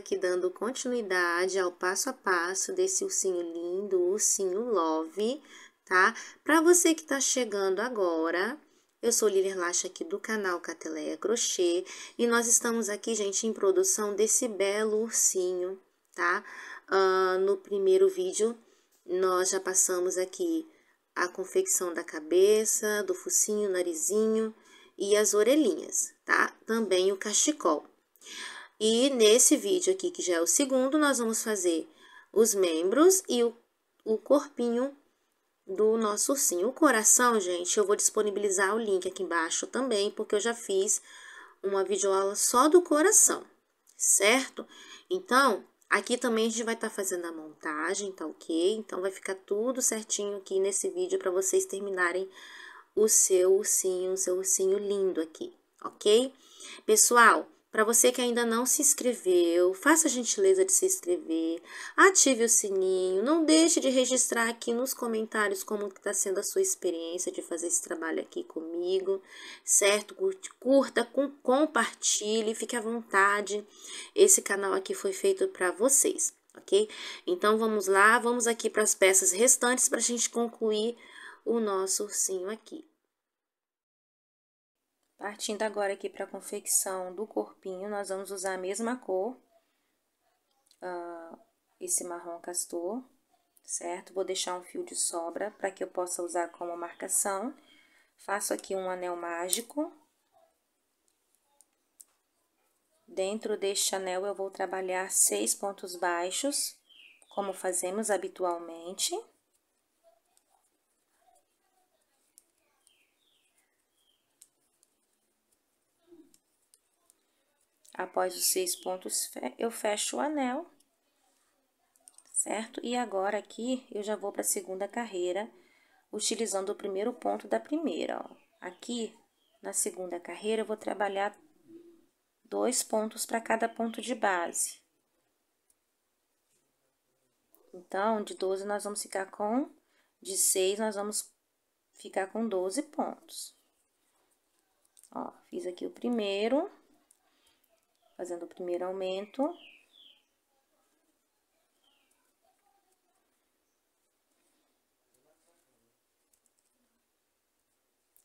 aqui dando continuidade ao passo a passo desse ursinho lindo, o ursinho Love, tá? Para você que tá chegando agora, eu sou Lilian Lacha aqui do canal Cateleia Crochê e nós estamos aqui, gente, em produção desse belo ursinho, tá? No primeiro vídeo, nós já passamos aqui a confecção da cabeça, do focinho, narizinho e as orelhinhas, tá? Também o cachecol. E nesse vídeo aqui, que já é o segundo, nós vamos fazer os membros e o corpinho do nosso ursinho. O coração, gente, eu vou disponibilizar o link aqui embaixo também, porque eu já fiz uma videoaula só do coração, certo? Então, aqui também a gente vai estar fazendo a montagem, tá ok? Então, vai ficar tudo certinho aqui nesse vídeo para vocês terminarem o seu ursinho lindo aqui, ok? Pessoal, para você que ainda não se inscreveu, faça a gentileza de se inscrever, ative o sininho, não deixe de registrar aqui nos comentários como está sendo a sua experiência de fazer esse trabalho aqui comigo, certo? Curta, compartilhe, fique à vontade, esse canal aqui foi feito para vocês, ok? Então, vamos lá, vamos aqui para as peças restantes para a gente concluir o nosso ursinho aqui. Partindo agora aqui para a confecção do corpinho, nós vamos usar a mesma cor, esse marrom castor, certo? Vou deixar um fio de sobra para que eu possa usar como marcação. Faço aqui um anel mágico. Dentro deste anel eu vou trabalhar 6 pontos baixos, como fazemos habitualmente. Após os 6 pontos, eu fecho o anel, certo? E agora aqui, eu já vou para a segunda carreira, utilizando o primeiro ponto da primeira, ó. Aqui, na segunda carreira, eu vou trabalhar 2 pontos para cada ponto de base. Então, de 12 nós vamos ficar com... De 6 nós vamos ficar com 12 pontos. Ó, fiz aqui o primeiro... Fazendo o primeiro aumento.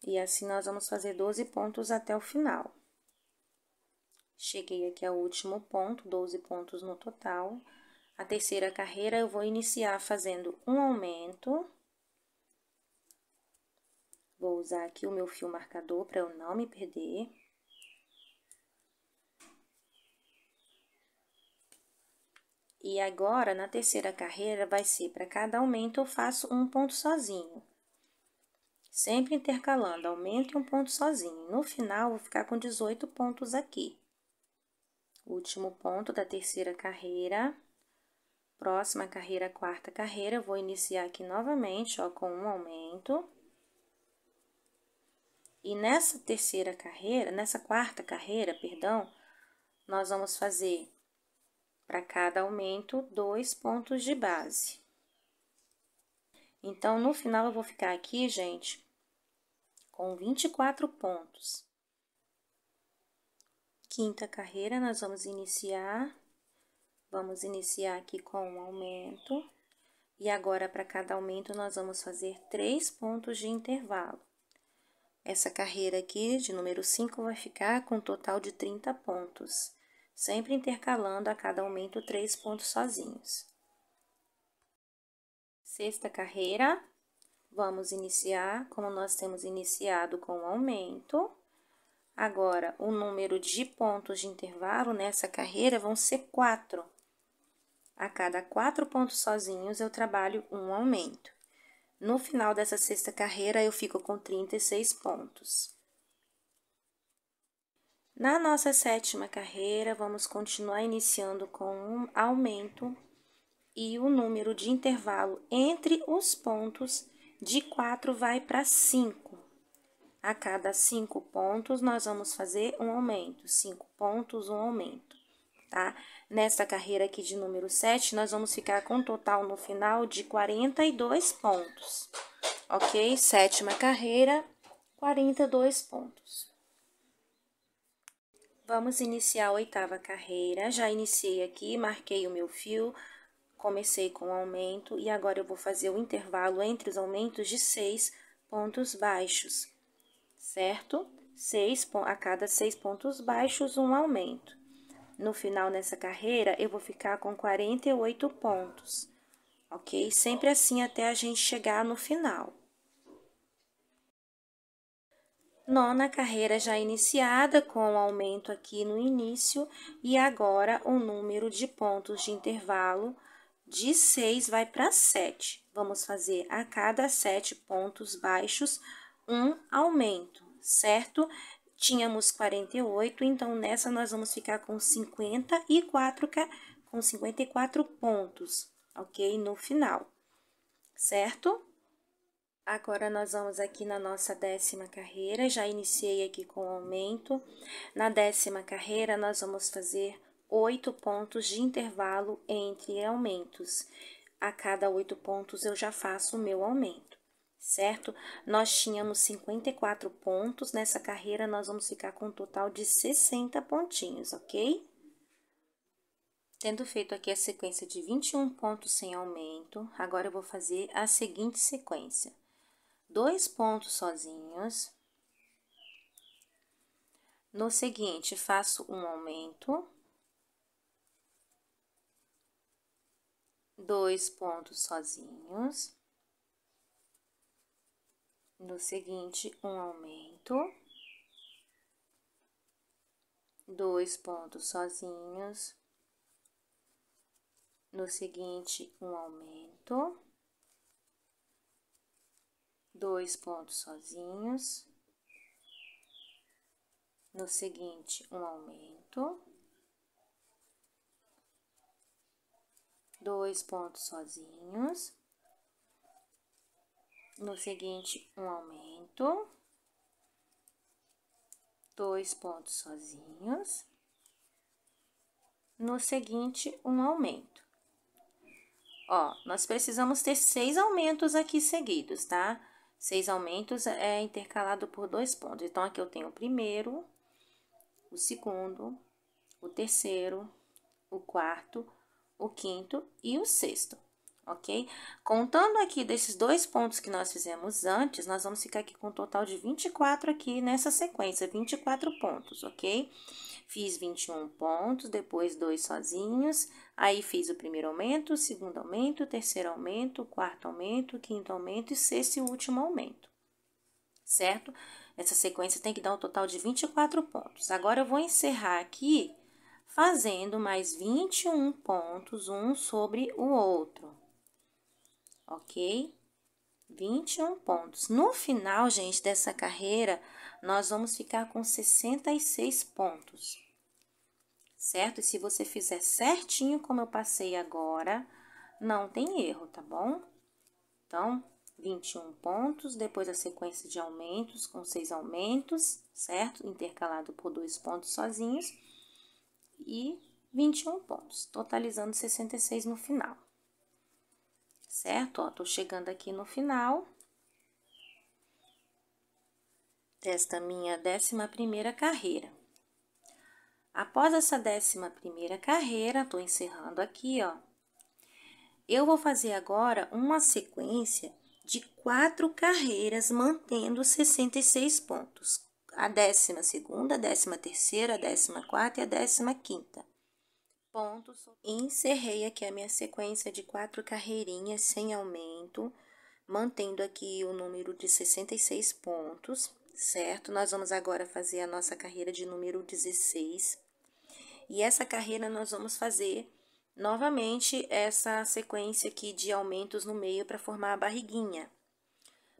E assim, nós vamos fazer 12 pontos até o final. Cheguei aqui ao último ponto, 12 pontos no total. A terceira carreira, eu vou iniciar fazendo um aumento. Vou usar aqui o meu fio marcador para eu não me perder. E agora, na terceira carreira, vai ser para cada aumento eu faço um ponto sozinho. Sempre intercalando, aumento e um ponto sozinho. No final, vou ficar com 18 pontos aqui. Último ponto da terceira carreira. Próxima carreira, quarta carreira, eu vou iniciar aqui novamente, ó, com um aumento. E nessa terceira carreira, nessa quarta carreira, perdão, nós vamos fazer... Para cada aumento, 2 pontos de base. Então, no final, eu vou ficar aqui, gente, com 24 pontos. Quinta carreira, nós vamos iniciar aqui com um aumento. E agora, para cada aumento, nós vamos fazer 3 pontos de intervalo. Essa carreira aqui, de número 5, vai ficar com um total de 30 pontos. Sempre intercalando a cada aumento 3 pontos sozinhos. Sexta carreira, vamos iniciar como nós temos iniciado com o aumento. Agora, o número de pontos de intervalo nessa carreira vão ser 4. A cada 4 pontos sozinhos, eu trabalho um aumento. No final dessa sexta carreira, eu fico com 36 pontos. Na nossa sétima carreira, vamos continuar iniciando com um aumento e o número de intervalo entre os pontos de 4 vai para 5. A cada 5 pontos, nós vamos fazer um aumento, 5 pontos, um aumento, tá? Nesta carreira aqui de número 7, nós vamos ficar com um total no final de 42 pontos, ok? Sétima carreira, 42 pontos. Vamos iniciar a 8ª carreira. Já iniciei aqui, marquei o meu fio, comecei com o aumento e agora eu vou fazer o intervalo entre os aumentos de 6 pontos baixos, certo? A cada 6 pontos baixos, um aumento. No final, nessa carreira, eu vou ficar com 48 pontos, ok? Sempre assim até a gente chegar no final. 9ª carreira já iniciada, com o aumento aqui no início, e agora o número de pontos de intervalo de 6 vai para 7. Vamos fazer a cada 7 pontos baixos um aumento, certo? Tínhamos 48, então nessa nós vamos ficar com 54 pontos, ok? No final, certo? Agora, nós vamos aqui na nossa 10ª carreira, já iniciei aqui com o aumento. Na 10ª carreira, nós vamos fazer 8 pontos de intervalo entre aumentos. A cada 8 pontos, eu já faço o meu aumento, certo? Nós tínhamos 54 pontos, nessa carreira, nós vamos ficar com um total de 60 pontinhos, ok? Tendo feito aqui a sequência de 21 pontos sem aumento, agora eu vou fazer a seguinte sequência. 2 pontos sozinhos. No seguinte, faço um aumento. 2 pontos sozinhos. No seguinte, um aumento. 2 pontos sozinhos. No seguinte, um aumento. 2 pontos sozinhos. No seguinte, um aumento. 2 pontos sozinhos. No seguinte, um aumento. 2 pontos sozinhos. No seguinte, um aumento. Ó, nós precisamos ter 6 aumentos aqui seguidos, tá? 6 aumentos é intercalado por 2 pontos. Então, aqui eu tenho o primeiro, o segundo, o terceiro, o quarto, o quinto e o sexto, ok? Contando aqui desses 2 pontos que nós fizemos antes, nós vamos ficar aqui com um total de 24 aqui nessa sequência, 24 pontos, ok? Fiz 21 pontos, depois 2 sozinhos, aí fiz o primeiro aumento, o segundo aumento, o terceiro aumento, o quarto aumento, o quinto aumento e sexto e último aumento, certo? Essa sequência tem que dar um total de 24 pontos. Agora, eu vou encerrar aqui fazendo mais 21 pontos, um sobre o outro, ok? 21 pontos. No final, gente, dessa carreira, nós vamos ficar com 66 pontos, certo? E se você fizer certinho como eu passei agora, não tem erro, tá bom? Então, 21 pontos, depois a sequência de aumentos com 6 aumentos, certo? Intercalado por 2 pontos sozinhos e 21 pontos, totalizando 66 no final, certo? Ó, tô chegando aqui no final desta minha 11ª carreira. Após essa 11ª carreira, tô encerrando aqui, ó. Eu vou fazer agora uma sequência de 4 carreiras, mantendo 66 pontos. A 12ª, a 13ª, a 14ª e a 15ª. Pontos. Encerrei aqui a minha sequência de 4 carreirinhas sem aumento, mantendo aqui o número de 66 pontos, certo? Nós vamos agora fazer a nossa carreira de número 16. E essa carreira nós vamos fazer novamente essa sequência aqui de aumentos no meio para formar a barriguinha.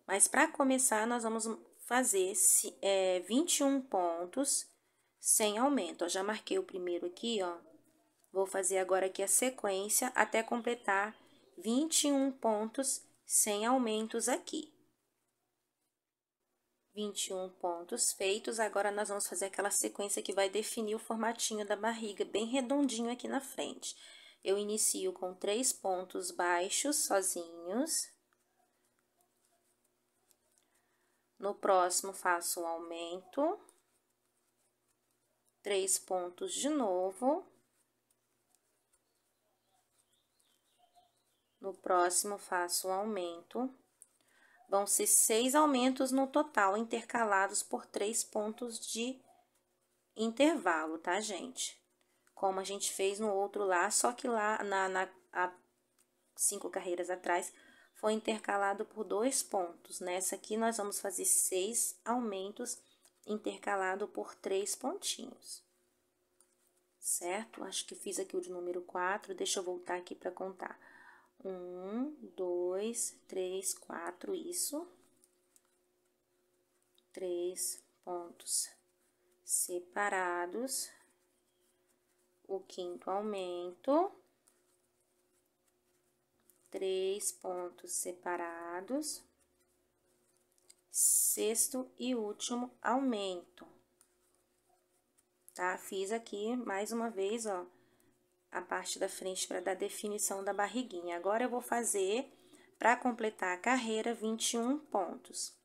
Mas para começar, nós vamos fazer 21 pontos sem aumento. Eu já marquei o primeiro aqui, ó. Vou fazer agora aqui a sequência até completar 21 pontos sem aumentos aqui. 21 pontos feitos, agora nós vamos fazer aquela sequência que vai definir o formatinho da barriga, bem redondinho aqui na frente. Eu inicio com 3 pontos baixos sozinhos. No próximo, faço um aumento. 3 pontos de novo. No próximo, faço o aumento. Vão ser 6 aumentos no total, intercalados por 3 pontos de intervalo, tá, gente? Como a gente fez no outro lá, só que lá há 5 carreiras atrás, foi intercalado por 2 pontos. Nessa aqui, nós vamos fazer 6 aumentos intercalado por 3 pontinhos. Certo? Acho que fiz aqui o de número 4, deixa eu voltar aqui para contar. 1, 2, 3, 4, isso. 3 pontos separados. O quinto aumento. 3 pontos separados. Sexto e último aumento. Tá? Fiz aqui mais uma vez, ó, a parte da frente para dar definição da barriguinha. Agora, eu vou fazer, para completar a carreira, 21 pontos,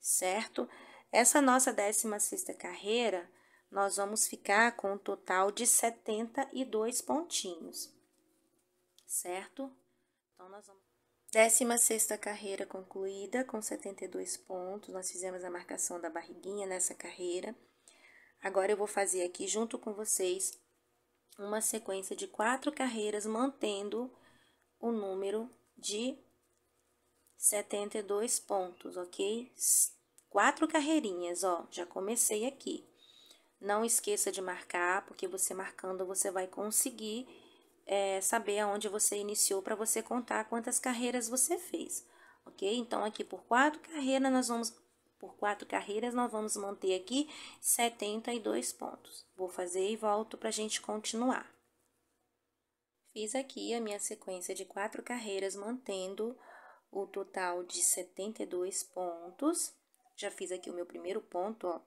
certo? Essa nossa 16ª carreira, nós vamos ficar com um total de 72 pontinhos, certo? Então, nós vamos... 16ª carreira concluída com 72 pontos, nós fizemos a marcação da barriguinha nessa carreira. Agora, eu vou fazer aqui, junto com vocês, uma sequência de 4 carreiras, mantendo o número de 72 pontos, ok? 4 carreirinhas, ó, já comecei aqui. Não esqueça de marcar, porque você marcando, você vai conseguir saber aonde você iniciou, para você contar quantas carreiras você fez, ok? Então, aqui por 4 carreiras, nós vamos manter aqui 72 pontos. Vou fazer e volto para a gente continuar. Fiz aqui a minha sequência de 4 carreiras, mantendo o total de 72 pontos. Já fiz aqui o meu primeiro ponto, ó,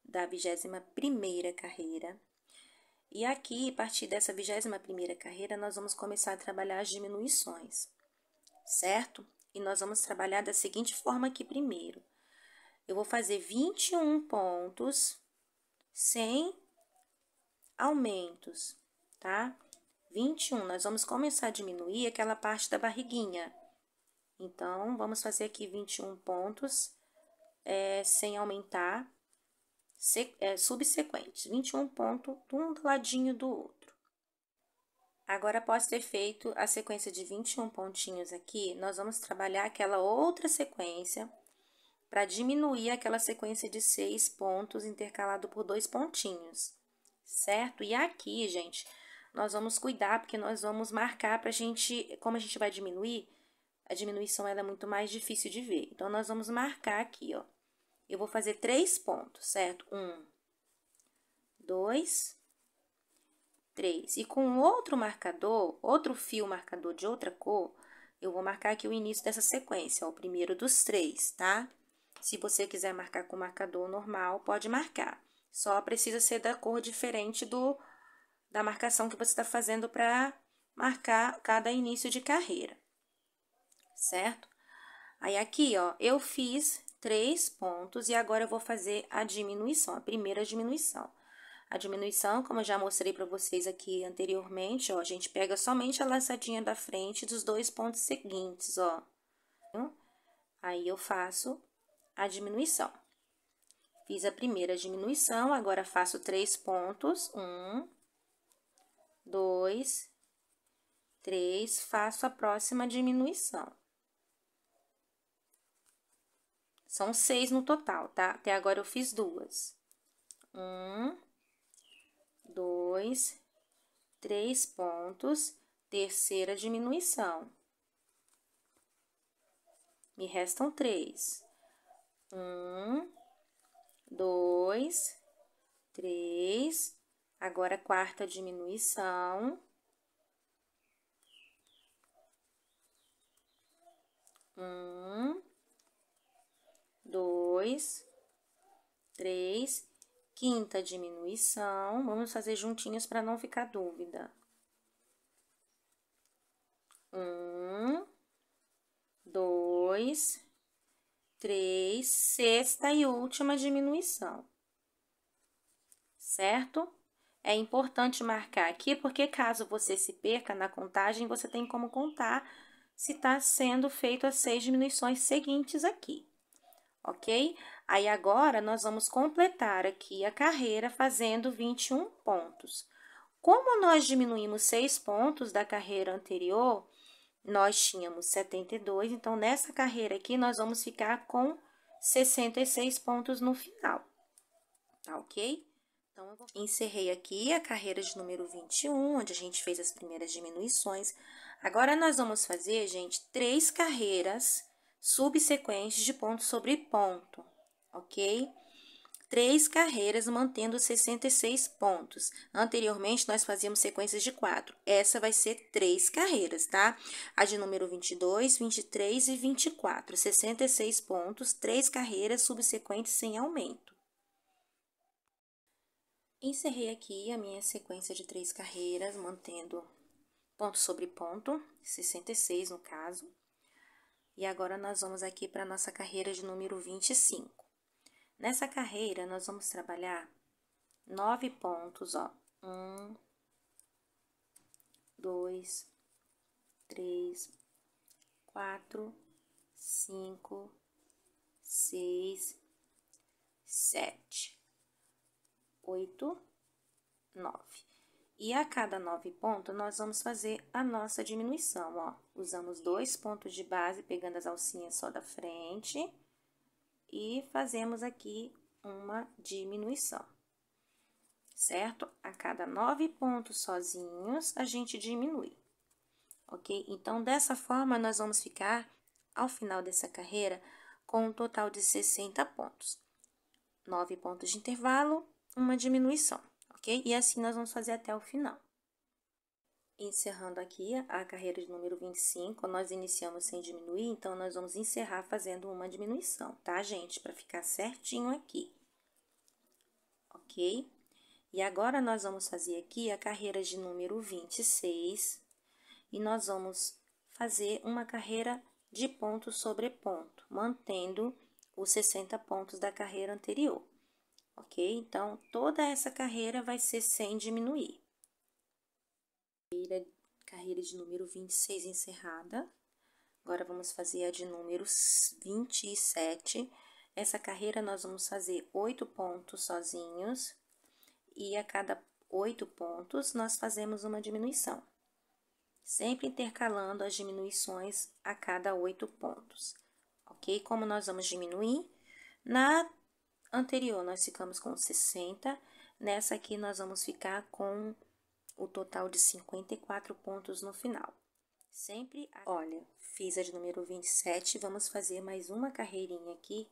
da 21ª carreira. E aqui, a partir dessa 21ª carreira, nós vamos começar a trabalhar as diminuições, certo? E nós vamos trabalhar da seguinte forma aqui primeiro. Eu vou fazer 21 pontos sem aumentos, tá? 21, nós vamos começar a diminuir aquela parte da barriguinha. Então, vamos fazer aqui 21 pontos sem aumentar, subsequentes. 21 pontos, um do ladinho do outro. Agora, após ter feito a sequência de 21 pontinhos aqui, nós vamos trabalhar aquela outra sequência para diminuir aquela sequência de 6 pontos intercalado por 2 pontinhos, certo? E aqui, gente, nós vamos cuidar, porque nós vamos marcar pra gente, como a gente vai diminuir, a diminuição ela é muito mais difícil de ver. Então, nós vamos marcar aqui, ó. Eu vou fazer 3 pontos, certo? 1, 2, 3. E com outro marcador, outro fio marcador de outra cor, eu vou marcar aqui o início dessa sequência, ó, o primeiro dos 3, tá? Se você quiser marcar com marcador normal, pode marcar. Só precisa ser da cor diferente da marcação que você está fazendo para marcar cada início de carreira, certo? Aí, aqui, ó, eu fiz 3 pontos e agora eu vou fazer a diminuição, a primeira diminuição. A diminuição, como eu já mostrei para vocês aqui anteriormente, ó, a gente pega somente a laçadinha da frente dos 2 pontos seguintes, ó. Aí, eu faço a diminuição. Fiz a primeira diminuição, agora faço 3 pontos, 1, 2, 3, faço a próxima diminuição. São 6 no total, tá? Até agora eu fiz 2. 1, 2, 3 pontos, terceira diminuição. Me restam 3. 1, 2, 3. Agora, quarta diminuição. 1, 2, 3. Quinta diminuição. Vamos fazer juntinhos para não ficar dúvida. 1, 2, 3. Sexta e última diminuição. certo? É importante marcar aqui, porque caso você se perca na contagem, você tem como contar se está sendo feito as 6 diminuições seguintes aqui, ok? Aí, agora, nós vamos completar aqui a carreira fazendo 21 pontos. Como nós diminuímos 6 pontos da carreira anterior, nós tínhamos 72, então, nessa carreira aqui, nós vamos ficar com 66 pontos no final, tá ok? Então, eu encerrei aqui a carreira de número 21, onde a gente fez as primeiras diminuições. Agora, nós vamos fazer, gente, 3 carreiras subsequentes de ponto sobre ponto, ok? 3 carreiras mantendo 66 pontos. Anteriormente, nós fazíamos sequências de 4. Essa vai ser 3 carreiras, tá? A de número 22, 23 e 24. 66 pontos, 3 carreiras subsequentes sem aumento. Encerrei aqui a minha sequência de 3 carreiras, mantendo ponto sobre ponto, 66 no caso. E agora, nós vamos aqui para a nossa carreira de número 25. Nessa carreira, nós vamos trabalhar 9 pontos, ó. 1, 2, 3, 4, 5, 6, 7, 8, 9. E a cada 9 pontos, nós vamos fazer a nossa diminuição, ó. Usamos 2 pontos de base, pegando as alcinhas só da frente, e fazemos aqui uma diminuição, certo? A cada 9 pontos sozinhos, a gente diminui, ok? Então, dessa forma, nós vamos ficar, ao final dessa carreira, com um total de 60 pontos. 9 pontos de intervalo, uma diminuição, ok? E assim nós vamos fazer até o final. Encerrando aqui a carreira de número 25, nós iniciamos sem diminuir, então, nós vamos encerrar fazendo uma diminuição, tá, gente? Para ficar certinho aqui, ok? E agora, nós vamos fazer aqui a carreira de número 26, e nós vamos fazer uma carreira de ponto sobre ponto, mantendo os 60 pontos da carreira anterior, ok? Então, toda essa carreira vai ser sem diminuir. Carreira de número 26 encerrada. Agora, vamos fazer a de número 27. Essa carreira, nós vamos fazer 8 pontos sozinhos, e a cada 8 pontos, nós fazemos uma diminuição, sempre intercalando as diminuições a cada 8 pontos, ok? Como nós vamos diminuir, na anterior, nós ficamos com 60, nessa aqui, nós vamos ficar com o total de 54 pontos no final. Sempre, olha, fiz a de número 27, vamos fazer mais uma carreirinha aqui.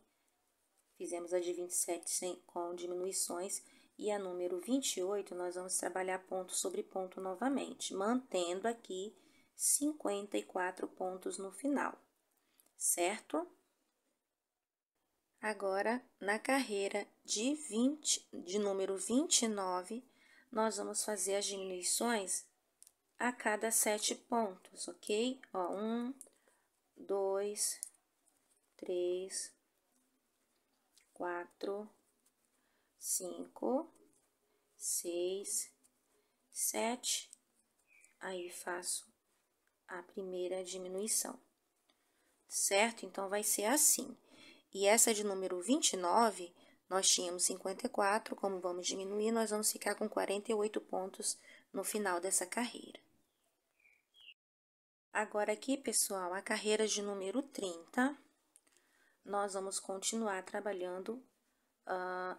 Fizemos a de 27 com diminuições, e a número 28, nós vamos trabalhar ponto sobre ponto novamente, mantendo aqui 54 pontos no final, certo? Agora, na carreira de número 29, nós vamos fazer as diminuições a cada 7 pontos, ok? Ó, 1, 2, 3, 4, 5, 6, 7, aí faço a primeira diminuição, certo? Então, vai ser assim. E essa de número 29, nós tínhamos 54, como vamos diminuir, nós vamos ficar com 48 pontos no final dessa carreira. Agora, aqui, pessoal, a carreira de número 30, nós vamos continuar trabalhando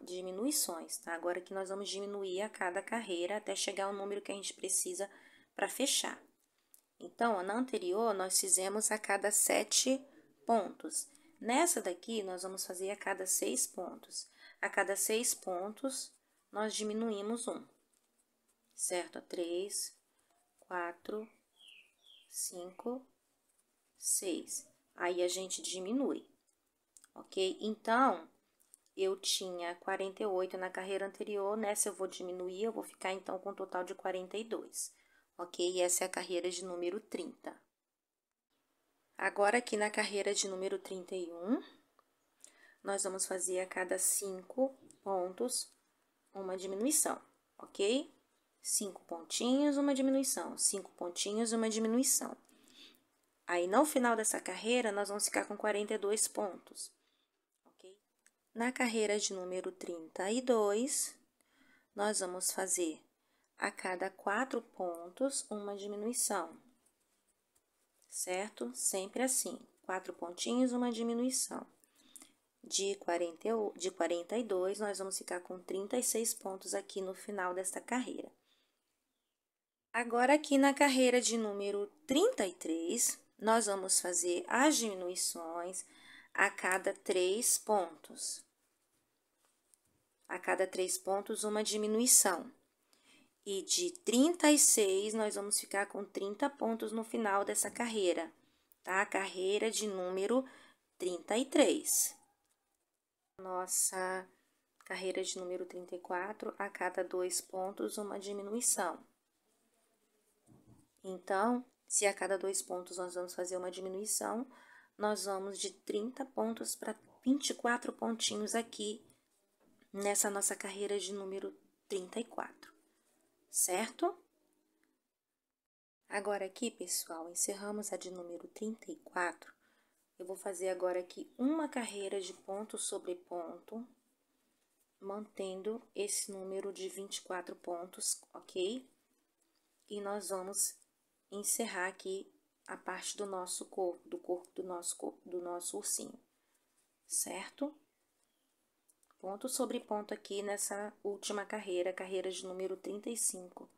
diminuições, tá? Agora que nós vamos diminuir a cada carreira até chegar ao número que a gente precisa para fechar. Então, na anterior, nós fizemos a cada 7 pontos. Nessa daqui, nós vamos fazer a cada 6 pontos. A cada 6 pontos, nós diminuímos um, certo? 3, 4, 5, 6. Aí, a gente diminui, ok? Então, eu tinha 48 na carreira anterior, nessa eu vou diminuir, eu vou ficar, então, com um total de 42, ok? E essa é a carreira de número 30. Agora, aqui na carreira de número 31, nós vamos fazer a cada 5 pontos uma diminuição, ok? 5 pontinhos, uma diminuição, 5 pontinhos, uma diminuição. Aí, no final dessa carreira, nós vamos ficar com 42 pontos, ok? Na carreira de número 32, nós vamos fazer a cada 4 pontos uma diminuição, certo? Sempre assim, 4 pontinhos, uma diminuição. De 42, nós vamos ficar com 36 pontos aqui no final desta carreira. Agora, aqui na carreira de número 33, nós vamos fazer as diminuições a cada 3 pontos. A cada 3 pontos, uma diminuição. E de 36, nós vamos ficar com 30 pontos no final dessa carreira, tá? Carreira de número 33. Nossa carreira de número 34, a cada 2 pontos, uma diminuição. Então, se a cada 2 pontos nós vamos fazer uma diminuição, nós vamos de 30 pontos para 24 pontinhos aqui, nessa nossa carreira de número 34, certo? Agora aqui, pessoal, encerramos a de número 34. Eu vou fazer agora aqui uma carreira de ponto sobre ponto, mantendo esse número de 24 pontos, ok? E nós vamos encerrar aqui a parte do nosso corpo, do nosso ursinho, certo? Ponto sobre ponto aqui nessa última carreira, carreira de número 35,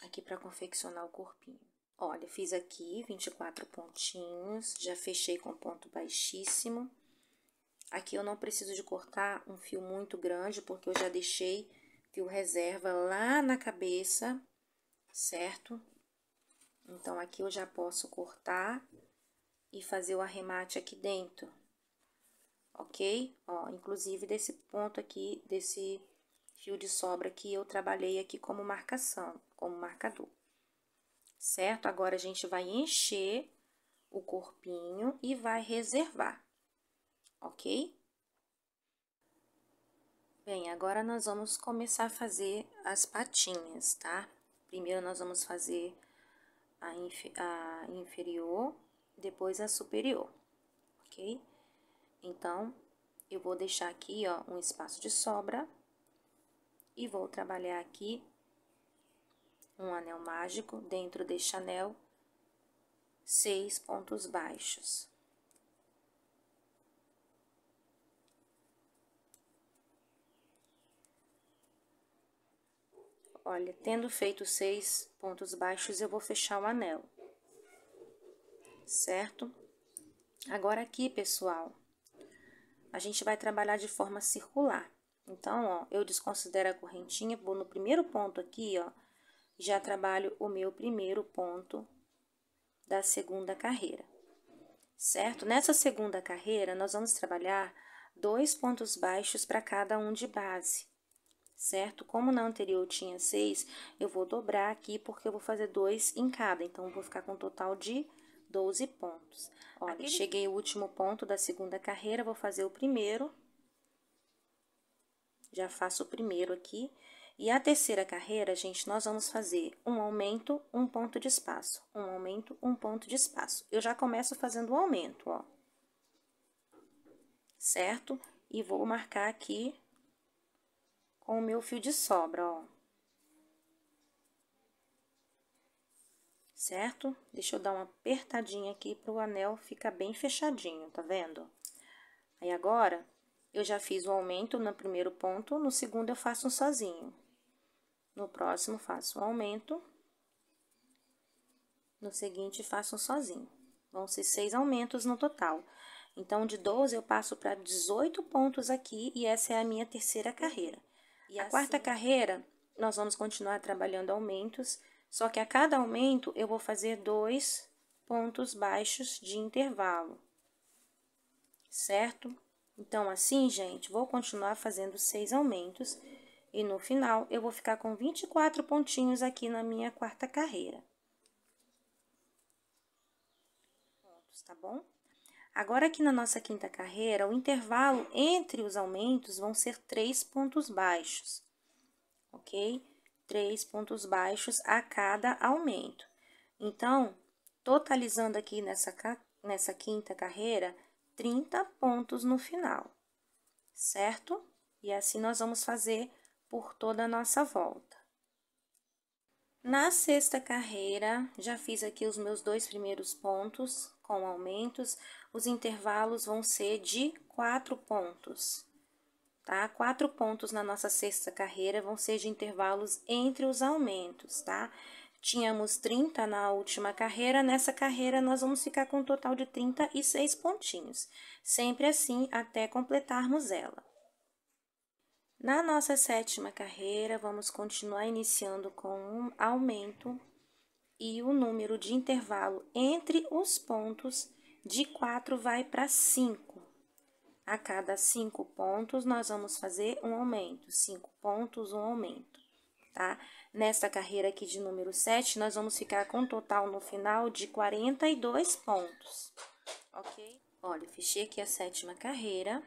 aqui para confeccionar o corpinho. Olha, fiz aqui 24 pontinhos, já fechei com ponto baixíssimo. Aqui eu não preciso de cortar um fio muito grande, porque eu já deixei fio reserva lá na cabeça, certo? Então, aqui eu já posso cortar e fazer o arremate aqui dentro, ok? Ó, inclusive, desse ponto aqui, desse fio de sobra aqui, eu trabalhei aqui como marcação, como marcador. Certo? Agora, a gente vai encher o corpinho e vai reservar, ok? Bem, agora nós vamos começar a fazer as patinhas, tá? Primeiro, nós vamos fazer a inferior, depois a superior, ok? Então, eu vou deixar aqui, ó, um espaço de sobra e vou trabalhar aqui um anel mágico, dentro deste anel, 6 pontos baixos. Olha, tendo feito 6 pontos baixos, eu vou fechar o anel, certo? Agora, aqui, pessoal, a gente vai trabalhar de forma circular. Então, ó, eu desconsidero a correntinha, vou no primeiro ponto aqui, ó, já trabalho o meu primeiro ponto da segunda carreira, certo? Nessa segunda carreira, nós vamos trabalhar 2 pontos baixos para cada um de base, certo? Como na anterior tinha 6, eu vou dobrar aqui, porque eu vou fazer 2 em cada, então, eu vou ficar com um total de 12 pontos. Olha, cheguei ao último ponto da segunda carreira, vou fazer o primeiro. Já faço o primeiro aqui. E a terceira carreira, gente, nós vamos fazer um aumento, um ponto de espaço. Um aumento, um ponto de espaço. Eu já começo fazendo o aumento, ó. Certo? E vou marcar aqui com o meu fio de sobra, ó. Certo? Deixa eu dar uma apertadinha aqui para o anel ficar bem fechadinho, tá vendo? Aí, agora, eu já fiz o aumento no primeiro ponto, no segundo eu faço um sozinho. No próximo, faço um aumento. No seguinte, faço um sozinho. Vão ser 6 aumentos no total. Então, de 12, eu passo para 18 pontos aqui, e essa é a minha terceira carreira. E a quarta carreira, nós vamos continuar trabalhando aumentos, só que a cada aumento, eu vou fazer 2 pontos baixos de intervalo, certo? Então, assim, gente, vou continuar fazendo 6 aumentos, e no final, eu vou ficar com 24 pontinhos aqui na minha quarta carreira. Tá bom? Agora, aqui na nossa quinta carreira, o intervalo entre os aumentos vão ser 3 pontos baixos, ok? 3 pontos baixos a cada aumento. Então, totalizando aqui nessa quinta carreira, 30 pontos no final, certo? E assim nós vamos fazer por toda a nossa volta. Na sexta carreira, já fiz aqui os meus 2 primeiros pontos com aumentos. Os intervalos vão ser de 4 pontos, tá? 4 pontos na nossa sexta carreira vão ser de intervalos entre os aumentos, tá? Tínhamos 30 na última carreira, nessa carreira nós vamos ficar com um total de 36 pontinhos. Sempre assim, até completarmos ela. Na nossa sétima carreira, vamos continuar iniciando com um aumento e o número de intervalo entre os pontos de 4 vai para 5. A cada 5 pontos, nós vamos fazer um aumento, 5 pontos, um aumento, tá? Nesta carreira aqui de número 7, nós vamos ficar com um total no final de 42 pontos, ok? Olha, fechei aqui a sétima carreira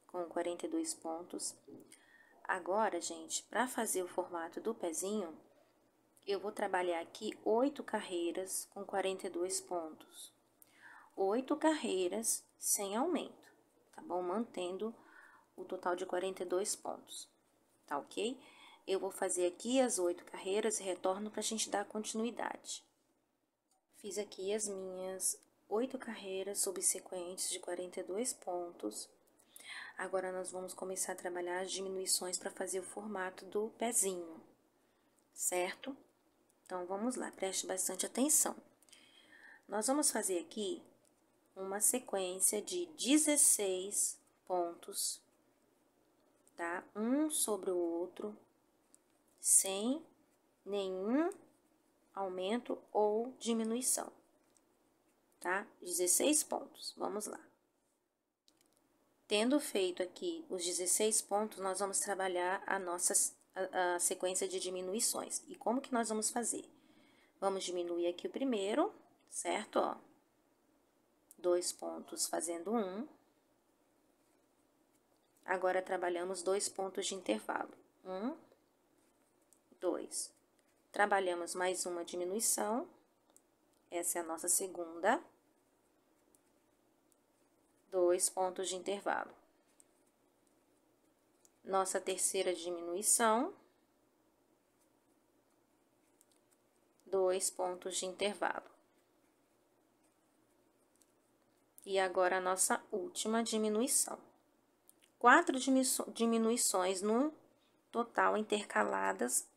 com 42 pontos. Agora, gente, para fazer o formato do pezinho, eu vou trabalhar aqui 8 carreiras com 42 pontos. 8 carreiras sem aumento, tá bom? Mantendo o total de 42 pontos, tá ok? Eu vou fazer aqui as 8 carreiras e retorno para a gente dar continuidade. Fiz aqui as minhas 8 carreiras subsequentes de 42 pontos. Agora, nós vamos começar a trabalhar as diminuições para fazer o formato do pezinho, certo? Então, vamos lá, preste bastante atenção. Nós vamos fazer aqui uma sequência de 16 pontos, tá? Um sobre o outro, sem nenhum aumento ou diminuição, tá? 16 pontos, vamos lá. Tendo feito aqui os 16 pontos, nós vamos trabalhar a sequência de diminuições. E como que nós vamos fazer? Vamos diminuir aqui o primeiro, certo? Ó, 2 pontos fazendo 1. Agora, trabalhamos 2 pontos de intervalo. 1, 2. Trabalhamos mais uma diminuição. Essa é a nossa segunda. 2 pontos de intervalo. Nossa terceira diminuição. 2 pontos de intervalo. E agora, a nossa última diminuição. 4 diminuições no total intercaladas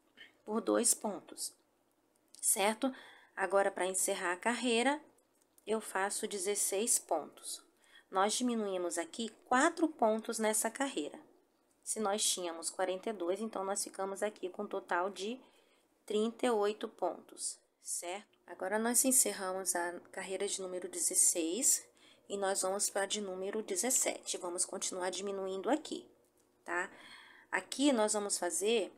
por 2 pontos, certo? Agora, para encerrar a carreira, eu faço 16 pontos. Nós diminuímos aqui 4 pontos nessa carreira. Se nós tínhamos 42, então, nós ficamos aqui com um total de 38 pontos, certo? Agora, nós encerramos a carreira de número 16 e nós vamos para a de número 17. Vamos continuar diminuindo aqui, tá? Aqui, nós vamos fazer,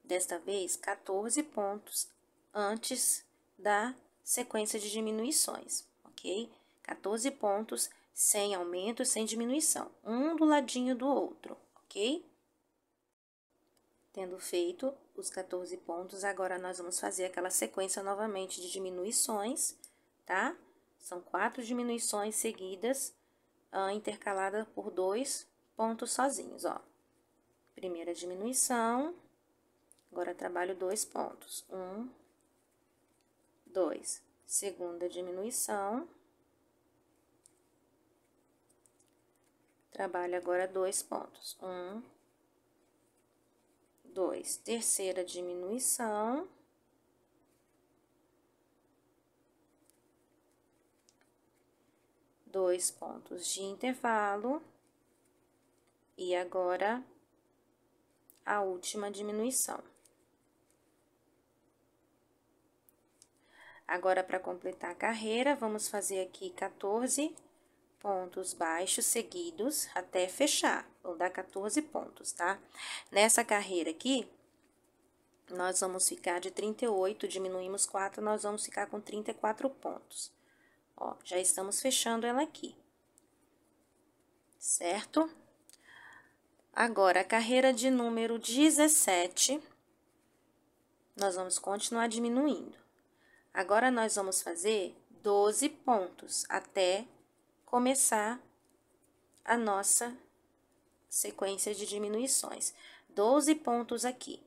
desta vez, 14 pontos antes da sequência de diminuições, ok? 14 pontos sem aumento, sem diminuição, um do ladinho do outro, ok? Tendo feito os 14 pontos, agora nós vamos fazer aquela sequência novamente de diminuições, tá? São 4 diminuições seguidas, intercalada por 2 pontos sozinhos, ó. Primeira diminuição, agora trabalho 2 pontos. 1, 2. Segunda diminuição. Trabalho agora 2 pontos. 1, 2. Terceira diminuição. Dois pontos de intervalo. E agora, a última diminuição. Agora, para completar a carreira, vamos fazer aqui 14 pontos baixos seguidos até fechar. Vou dar 14 pontos, tá? Nessa carreira aqui, nós vamos ficar de 38, diminuímos 4, nós vamos ficar com 34 pontos. Ó, já estamos fechando ela aqui, certo? Agora, a carreira de número 17, nós vamos continuar diminuindo. Agora, nós vamos fazer 12 pontos até começar a nossa sequência de diminuições. 12 pontos aqui.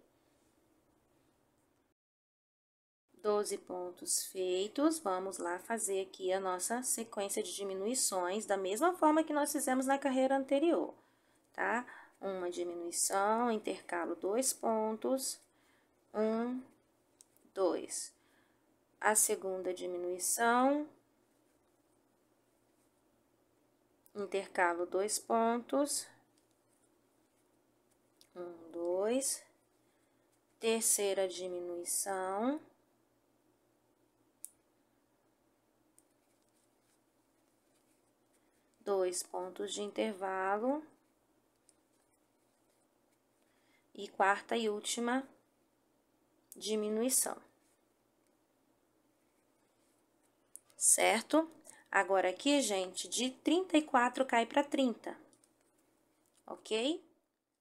12 pontos feitos, vamos lá fazer aqui a nossa sequência de diminuições, da mesma forma que nós fizemos na carreira anterior, tá? Uma diminuição, intercalo 2 pontos, 1, 2. A segunda diminuição, intercalo 2 pontos, 1, 2. Terceira diminuição, dois pontos de intervalo, e quarta e última diminuição. Certo? Agora, aqui, gente, de 34 cai para 30, ok?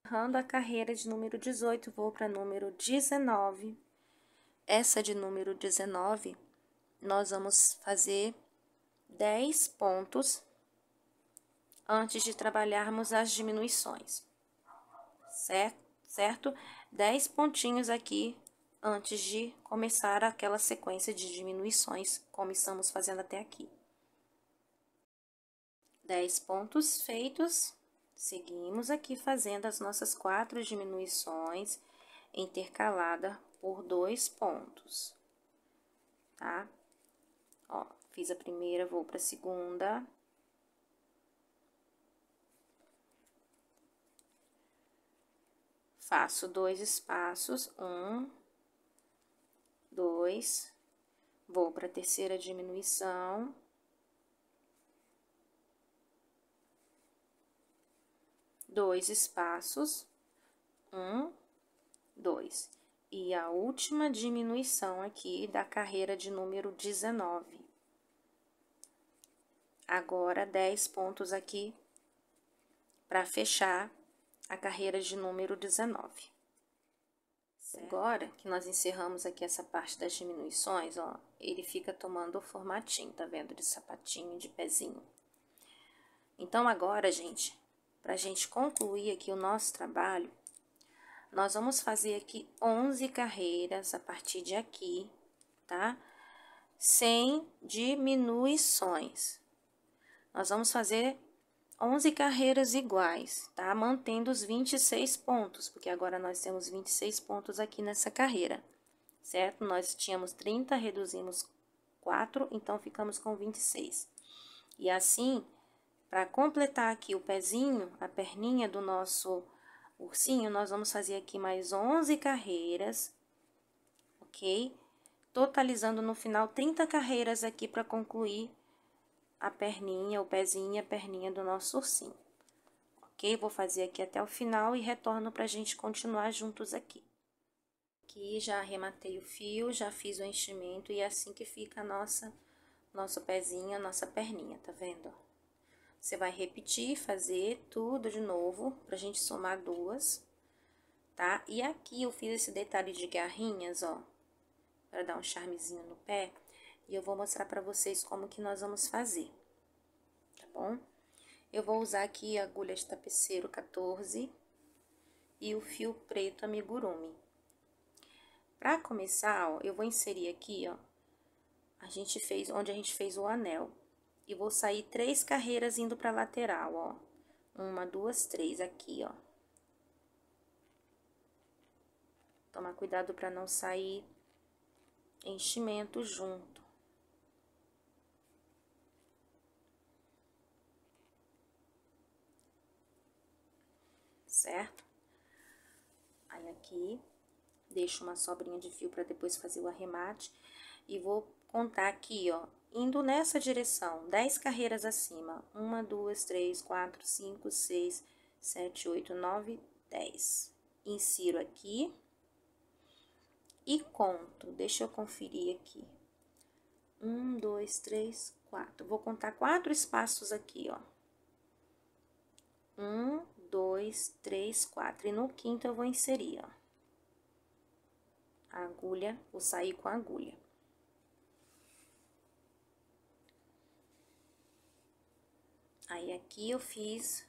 Encerrando a carreira de número 18, vou para número 19. Essa de número 19, nós vamos fazer 10 pontos antes de trabalharmos as diminuições, certo? 10 pontinhos aqui antes de começar aquela sequência de diminuições, como estamos fazendo até aqui. 10 pontos feitos, seguimos aqui fazendo as nossas 4 diminuições intercalada por 2 pontos, tá? Ó, fiz a primeira, vou para a segunda. Faço 2 espaços, 1, 2, vou para a terceira diminuição. Dois espaços, 1, 2. E a última diminuição aqui da carreira de número 19. Agora, 10 pontos aqui para fechar a carreira de número 19. Agora que nós encerramos aqui essa parte das diminuições, ó, ele fica tomando o formatinho, tá vendo? De sapatinho, de pezinho. Então, agora, gente, pra gente concluir aqui o nosso trabalho, nós vamos fazer aqui 11 carreiras a partir de aqui, tá? Sem diminuições. Nós vamos fazer 11 carreiras iguais, tá? Mantendo os 26 pontos, porque agora nós temos 26 pontos aqui nessa carreira, certo? Nós tínhamos 30, reduzimos 4, então ficamos com 26. E assim, para completar aqui o pezinho, a perninha do nosso ursinho, nós vamos fazer aqui mais 11 carreiras, ok? Totalizando no final 30 carreiras aqui para concluir a perninha, o pezinho e a perninha do nosso ursinho, ok? Vou fazer aqui até o final e retorno pra gente continuar juntos aqui. Aqui já arrematei o fio, já fiz o enchimento e é assim que fica nosso pezinho, a nossa perninha, tá vendo? Você vai repetir, fazer tudo de novo pra gente somar duas, tá? E aqui eu fiz esse detalhe de garrinhas, ó, para dar um charmezinho no pé. E eu vou mostrar pra vocês como que nós vamos fazer, tá bom? Eu vou usar aqui a agulha de tapeceiro 14 e o fio preto amigurumi. Pra começar, ó, eu vou inserir aqui, ó, onde a gente fez o anel. E vou sair 3 carreiras indo pra lateral, ó. 1, 2, 3 aqui, ó. Tomar cuidado pra não sair enchimento junto. Certo? Aí, aqui, deixo uma sobrinha de fio pra depois fazer o arremate. E vou contar aqui, ó, indo nessa direção, 10 carreiras acima. 1, 2, 3, 4, 5, 6, 7, 8, 9, 10. Insiro aqui. E conto, deixa eu conferir aqui. 1, 2, 3, 4. Vou contar 4 espaços aqui, ó. 1, 2, 3, 4. E no quinto eu vou inserir, ó, a agulha, vou sair com a agulha. Aí, aqui eu fiz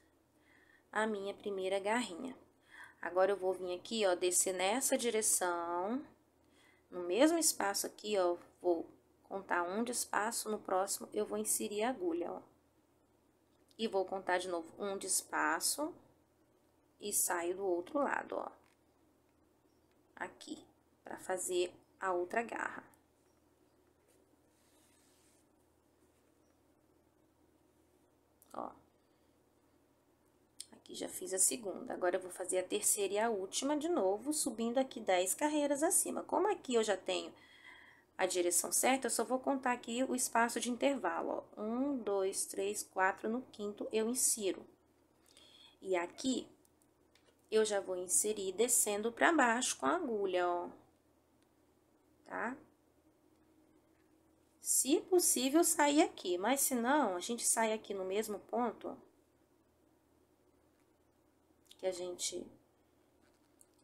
a minha primeira garrinha. Agora, eu vou vir aqui, ó, descer nessa direção, no mesmo espaço aqui, ó, vou contar um de espaço, no próximo eu vou inserir a agulha, ó. E vou contar de novo um de espaço e saio do outro lado, ó. Aqui, pra fazer a outra garra. Ó. Aqui já fiz a segunda. Agora, eu vou fazer a terceira e a última de novo, subindo aqui 10 carreiras acima. Como aqui eu já tenho a direção certa, eu só vou contar aqui o espaço de intervalo, ó. 1, 2, 3, 4, no quinto eu insiro. E aqui, eu já vou inserir descendo pra baixo com a agulha, ó. Tá? Se possível, sair aqui, mas se não, a gente sai aqui no mesmo ponto, ó. Que a gente...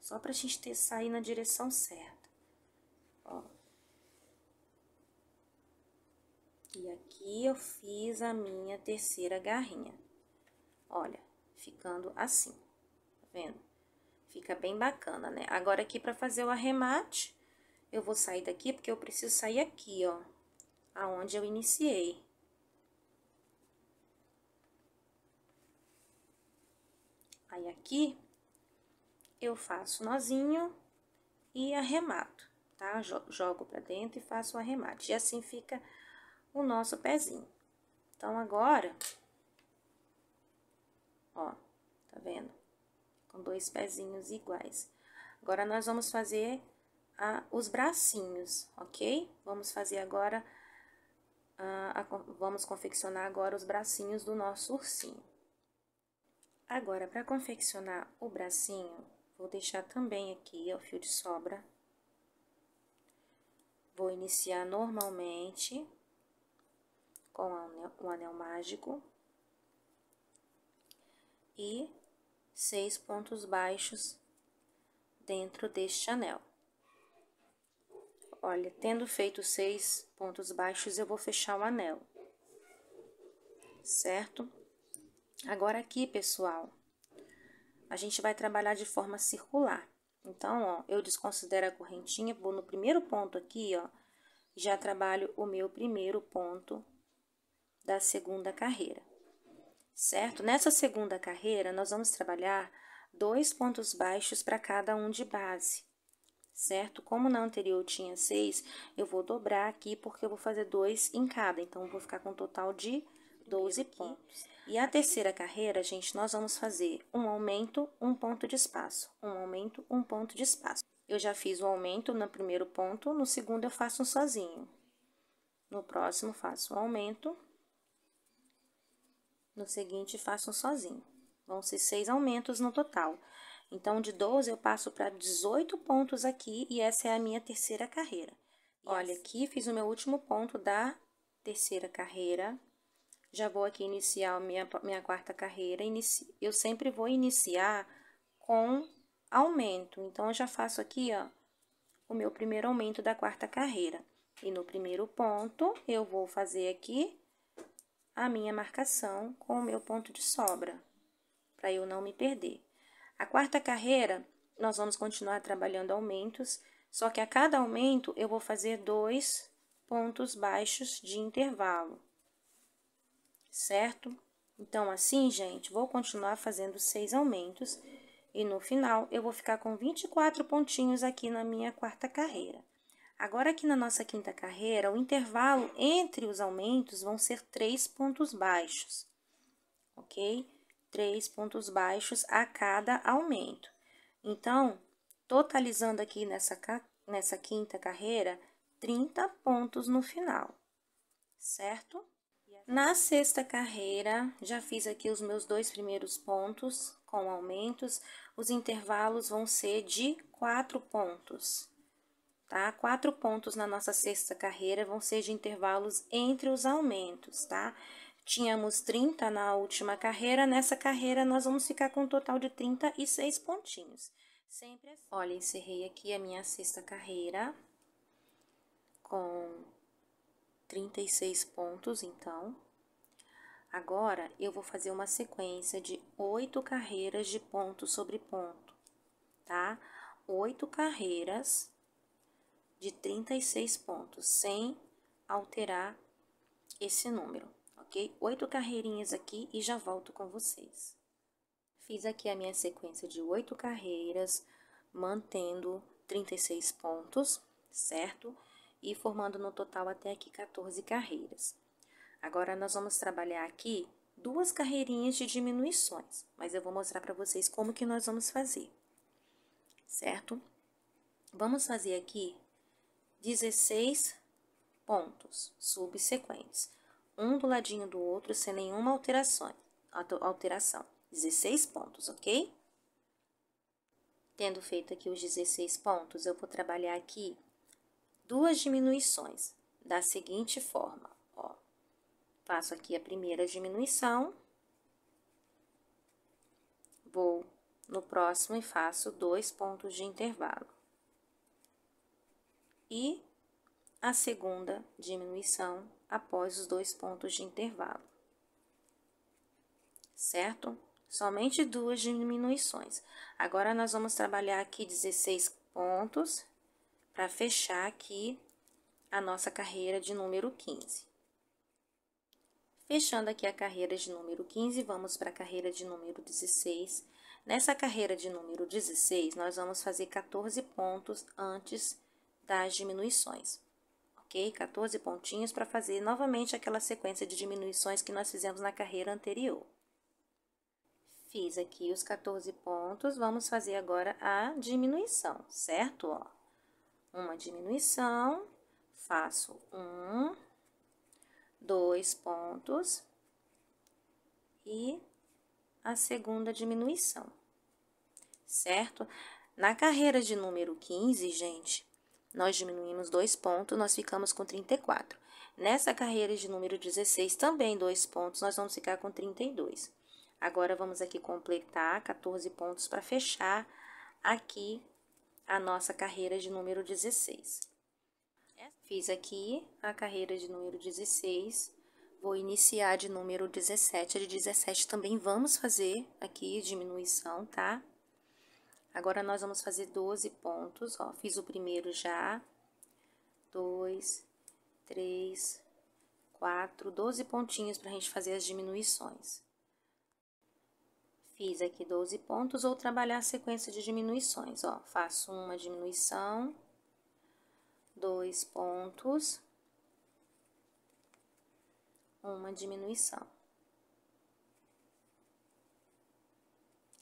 Só pra gente sair na direção certa, ó. E aqui eu fiz a minha terceira garrinha. Olha, ficando assim, tá vendo? Fica bem bacana, né? Agora, aqui pra fazer o arremate, eu vou sair daqui, porque eu preciso sair aqui, ó, aonde eu iniciei. Aí, aqui, eu faço nozinho e arremato, tá? Jogo pra dentro e faço o arremate. E assim fica o nosso pezinho. Então, agora, ó, tá vendo? Com 2 pezinhos iguais. Agora, nós vamos fazer os bracinhos, ok? Vamos fazer agora, vamos confeccionar agora os bracinhos do nosso ursinho. Agora, para confeccionar o bracinho, vou deixar também aqui, ó, o fio de sobra. Vou iniciar normalmente com o anel mágico e 6 pontos baixos dentro deste anel. Olha, tendo feito 6 pontos baixos, eu vou fechar o anel, certo? Agora, aqui, pessoal, a gente vai trabalhar de forma circular. Então, ó, eu desconsidero a correntinha, vou no primeiro ponto aqui, ó, já trabalho o meu primeiro ponto da segunda carreira, certo? Nessa segunda carreira, nós vamos trabalhar 2 pontos baixos para cada um de base, certo? Como na anterior tinha 6, eu vou dobrar aqui, porque eu vou fazer 2 em cada, então, eu vou ficar com um total de 12 pontos. E a terceira carreira, gente, nós vamos fazer um aumento, um ponto de espaço, um aumento, um ponto de espaço. Eu já fiz o aumento no primeiro ponto, no segundo eu faço um sozinho. No próximo, faço um aumento. No seguinte, faço um sozinho. Vão ser 6 aumentos no total. Então, de 12, eu passo para 18 pontos aqui, e essa é a minha terceira carreira. Olha, aqui fiz o meu último ponto da terceira carreira. Já vou aqui iniciar a minha quarta carreira. Eu sempre vou iniciar com aumento. Então, eu já faço aqui, ó, o meu primeiro aumento da quarta carreira. E no primeiro ponto, eu vou fazer aqui a minha marcação com o meu ponto de sobra, para eu não me perder. A quarta carreira, nós vamos continuar trabalhando aumentos, só que a cada aumento eu vou fazer 2 pontos baixos de intervalo, certo? Então, assim, gente, vou continuar fazendo 6 aumentos e no final eu vou ficar com 24 pontinhos aqui na minha quarta carreira. Agora, aqui na nossa quinta carreira, o intervalo entre os aumentos vão ser 3 pontos baixos, ok? 3 pontos baixos a cada aumento. Então, totalizando aqui nessa quinta carreira, 30 pontos no final, certo? Na sexta carreira, já fiz aqui os meus 2 primeiros pontos com aumentos. Os intervalos vão ser de 4 pontos. tá? 4 pontos na nossa sexta carreira vão ser de intervalos entre os aumentos, tá? Tínhamos 30 na última carreira, nessa carreira nós vamos ficar com um total de 36 pontinhos. Sempre assim. Olha, encerrei aqui a minha sexta carreira com 36 pontos, então. Agora, eu vou fazer uma sequência de 8 carreiras de ponto sobre ponto, tá? 8 carreiras de 36 pontos, sem alterar esse número, ok? 8 carreirinhas aqui e já volto com vocês. Fiz aqui a minha sequência de 8 carreiras, mantendo 36 pontos, certo? E formando no total até aqui 14 carreiras. Agora, nós vamos trabalhar aqui 2 carreirinhas de diminuições, mas eu vou mostrar para vocês como que nós vamos fazer, certo? Vamos fazer aqui 16 pontos subsequentes, um do ladinho do outro, sem nenhuma alteração. 16 pontos, ok? Tendo feito aqui os 16 pontos, eu vou trabalhar aqui 2 diminuições, da seguinte forma, ó. Faço aqui a primeira diminuição, vou no próximo e faço 2 pontos de intervalo. E a segunda diminuição após os 2 pontos de intervalo, certo? Somente 2 diminuições. Agora, nós vamos trabalhar aqui 16 pontos para fechar aqui a nossa carreira de número 15. Fechando aqui a carreira de número 15, vamos para a carreira de número 16. Nessa carreira de número 16, nós vamos fazer 14 pontos antes das diminuições, ok? 14 pontinhos para fazer novamente aquela sequência de diminuições que nós fizemos na carreira anterior. Fiz aqui os 14 pontos, vamos fazer agora a diminuição, certo? Ó, uma diminuição, faço 1, 2 pontos e a segunda diminuição, certo? Na carreira de número 15, gente, nós diminuímos 2 pontos, nós ficamos com 34. Nessa carreira de número 16, também 2 pontos, nós vamos ficar com 32. Agora, vamos aqui completar 14 pontos para fechar aqui a nossa carreira de número 16. Fiz aqui a carreira de número 16, vou iniciar de número 17. A de 17 também vamos fazer aqui diminuição, tá? Agora, nós vamos fazer 12 pontos, ó. Fiz o primeiro já, 2, 3, 4, 12 pontinhos pra gente fazer as diminuições. Fiz aqui 12 pontos, vou trabalhar a sequência de diminuições, ó. Faço uma diminuição, 2 pontos, uma diminuição,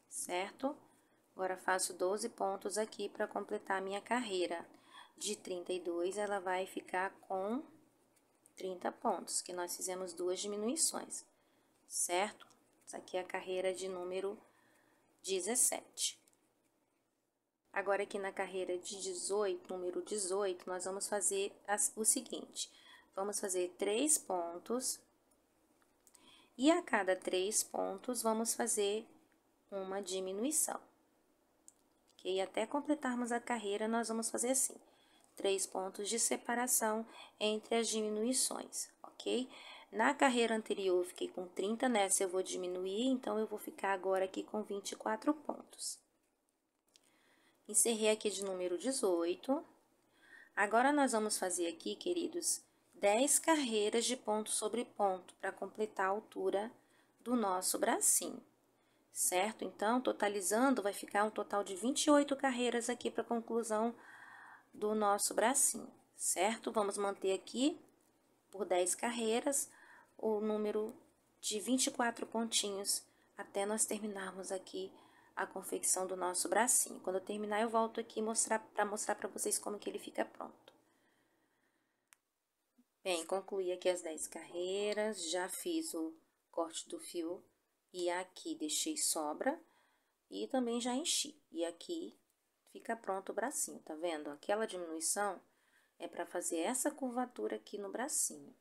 certo? Agora, faço 12 pontos aqui para completar a minha carreira. De 32, ela vai ficar com 30 pontos, que nós fizemos 2 diminuições, certo? Essa aqui é a carreira de número 17. Agora, aqui na carreira de 18, número 18, nós vamos fazer o seguinte. Vamos fazer 3 pontos. E a cada 3 pontos, vamos fazer uma diminuição. Ok? Até completarmos a carreira, nós vamos fazer assim. 3 pontos de separação entre as diminuições, ok? Na carreira anterior, eu fiquei com 30, nessa eu vou diminuir, então, eu vou ficar agora aqui com 24 pontos. Encerrei aqui de número 18. Agora, nós vamos fazer aqui, queridos, 10 carreiras de ponto sobre ponto, para completar a altura do nosso bracinho, certo? Então, totalizando, vai ficar um total de 28 carreiras aqui para conclusão do nosso bracinho, certo? Vamos manter aqui, por 10 carreiras, o número de 24 pontinhos, até nós terminarmos aqui a confecção do nosso bracinho. Quando eu terminar, eu volto aqui para mostrar para vocês como que ele fica pronto. Bem, concluí aqui as 10 carreiras, já fiz o corte do fio e aqui deixei sobra e também já enchi. E aqui fica pronto o bracinho, tá vendo? Aquela diminuição é para fazer essa curvatura aqui no bracinho,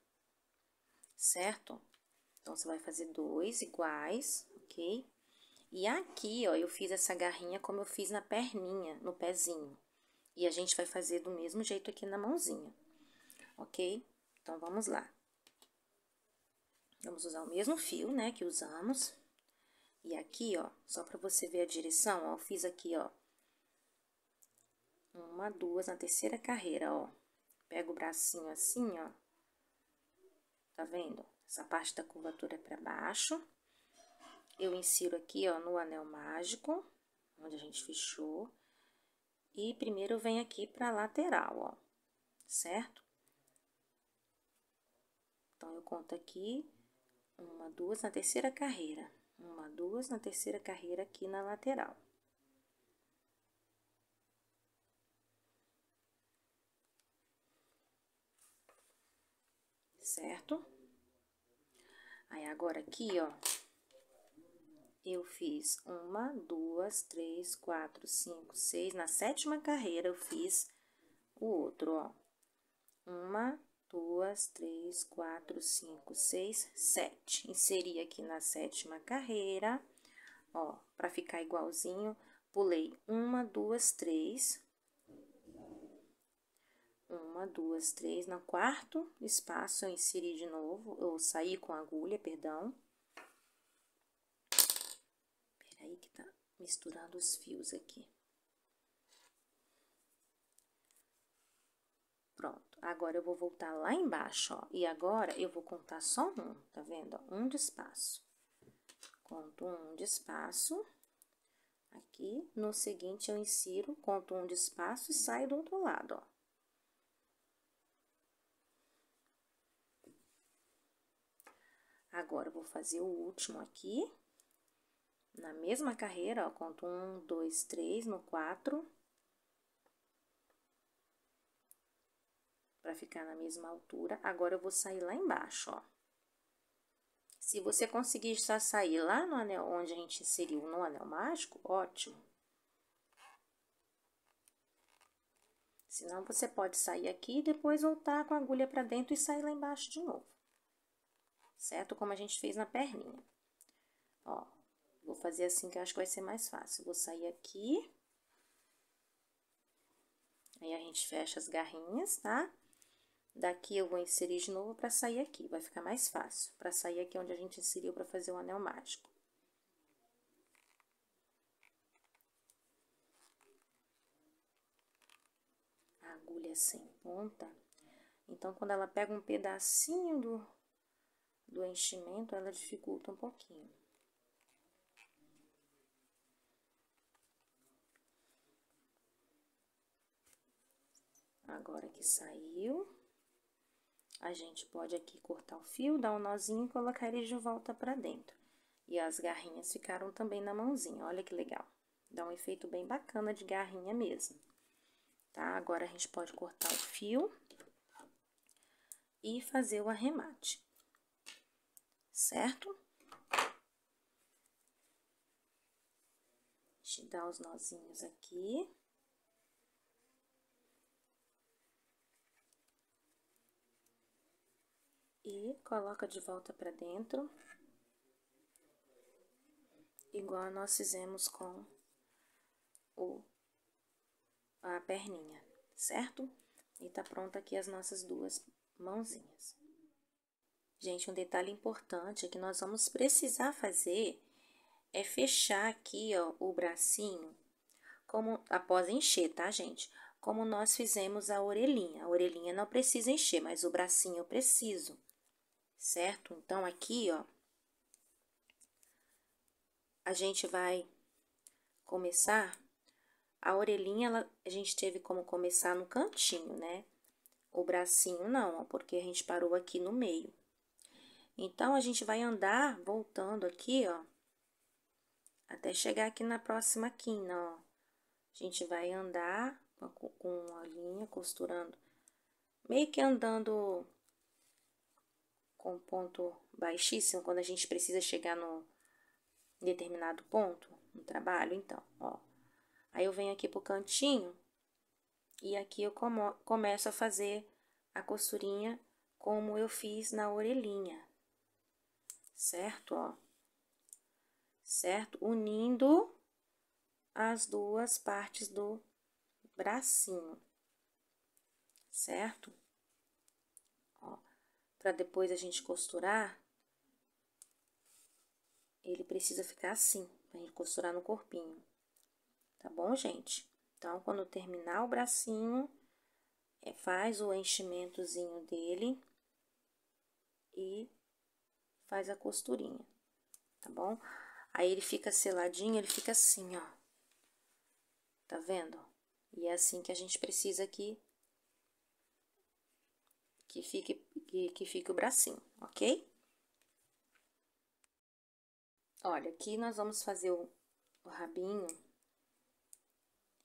certo? Então, você vai fazer 2 iguais, ok? E aqui, ó, eu fiz essa garrinha como eu fiz na perninha, no pezinho. E a gente vai fazer do mesmo jeito aqui na mãozinha, ok? Então, vamos lá. Vamos usar o mesmo fio, né, que usamos. E aqui, ó, só pra você ver a direção, ó, eu fiz aqui, ó, 1, 2 na terceira carreira, ó. Pego o bracinho assim, ó. Tá vendo? Essa parte da curvatura é pra baixo. Eu insiro aqui, ó, no anel mágico, onde a gente fechou. E primeiro eu venho aqui pra lateral, ó, certo? Então, eu conto aqui 1, 2 na terceira carreira. 1, 2 na terceira carreira aqui na lateral. Certo? Aí, agora aqui, ó, eu fiz 1, 2, 3, 4, 5, 6. Na sétima carreira, eu fiz o outro, ó. 1, 2, 3, 4, 5, 6, 7. Inseri aqui na sétima carreira, ó, pra ficar igualzinho, pulei 1, 2, 3. 1, 2, 3. No quarto espaço, eu inseri de novo, eu saí com a agulha, perdão. Peraí que tá misturando os fios aqui. Pronto, agora eu vou voltar lá embaixo, ó, e agora eu vou contar só um, tá vendo? Ó, um de espaço. Conto um de espaço. Aqui, no seguinte, eu insiro, conto um de espaço e saio do outro lado, ó. Agora, eu vou fazer o último aqui. Na mesma carreira, ó, conto 1, 2, 3 no 4. Pra ficar na mesma altura. Agora, eu vou sair lá embaixo, ó. Se você conseguir já sair lá no anel, onde a gente inseriu no anel mágico, ótimo. Senão, você pode sair aqui e depois voltar com a agulha pra dentro e sair lá embaixo de novo. Certo? Como a gente fez na perninha. Ó, vou fazer assim que eu acho que vai ser mais fácil. Vou sair aqui. Aí, a gente fecha as garrinhas, tá? Daqui, eu vou inserir de novo pra sair aqui. Vai ficar mais fácil. Pra sair aqui onde a gente inseriu pra fazer o anel mágico. A agulha sem ponta. Então, quando ela pega um pedacinho do enchimento, ela dificulta um pouquinho. Agora que saiu, a gente pode aqui cortar o fio, dar um nozinho e colocar ele de volta pra dentro. E as garrinhas ficaram também na mãozinha, olha que legal. Dá um efeito bem bacana de garrinha mesmo. Tá? Agora, a gente pode cortar o fio e fazer o arremate, certo? Deixa eu dar os nozinhos aqui. E coloca de volta pra dentro. Igual nós fizemos com a perninha, certo? E tá pronta aqui as nossas duas mãozinhas. Gente, um detalhe importante é que nós vamos precisar fazer é fechar aqui, ó, o bracinho, como após encher, tá, gente? Como nós fizemos a orelhinha. A orelhinha não precisa encher, mas o bracinho eu preciso, certo? Então, aqui, ó, a gente vai começar. A orelhinha, a gente teve como começar no cantinho, né? O bracinho não, ó, porque a gente parou aqui no meio. Então, a gente vai andar voltando aqui, ó, até chegar aqui na próxima quina, ó. A gente vai andar com a linha, costurando, meio que andando com ponto baixíssimo, quando a gente precisa chegar no determinado ponto no trabalho. Então, ó, Aí, eu venho aqui pro cantinho e aqui eu começo a fazer a costurinha como eu fiz na orelhinha, certo? Ó, certo? Unindo as duas partes do bracinho, certo? Ó, pra depois a gente costurar, ele precisa ficar assim, pra gente costurar no corpinho, tá bom, gente? Então, quando terminar o bracinho, faz o enchimentozinho dele e faz a costurinha, tá bom? Aí, ele fica seladinho, ele fica assim, ó. Tá vendo? E é assim que a gente precisa que fique o bracinho, ok? Olha, aqui nós vamos fazer o rabinho,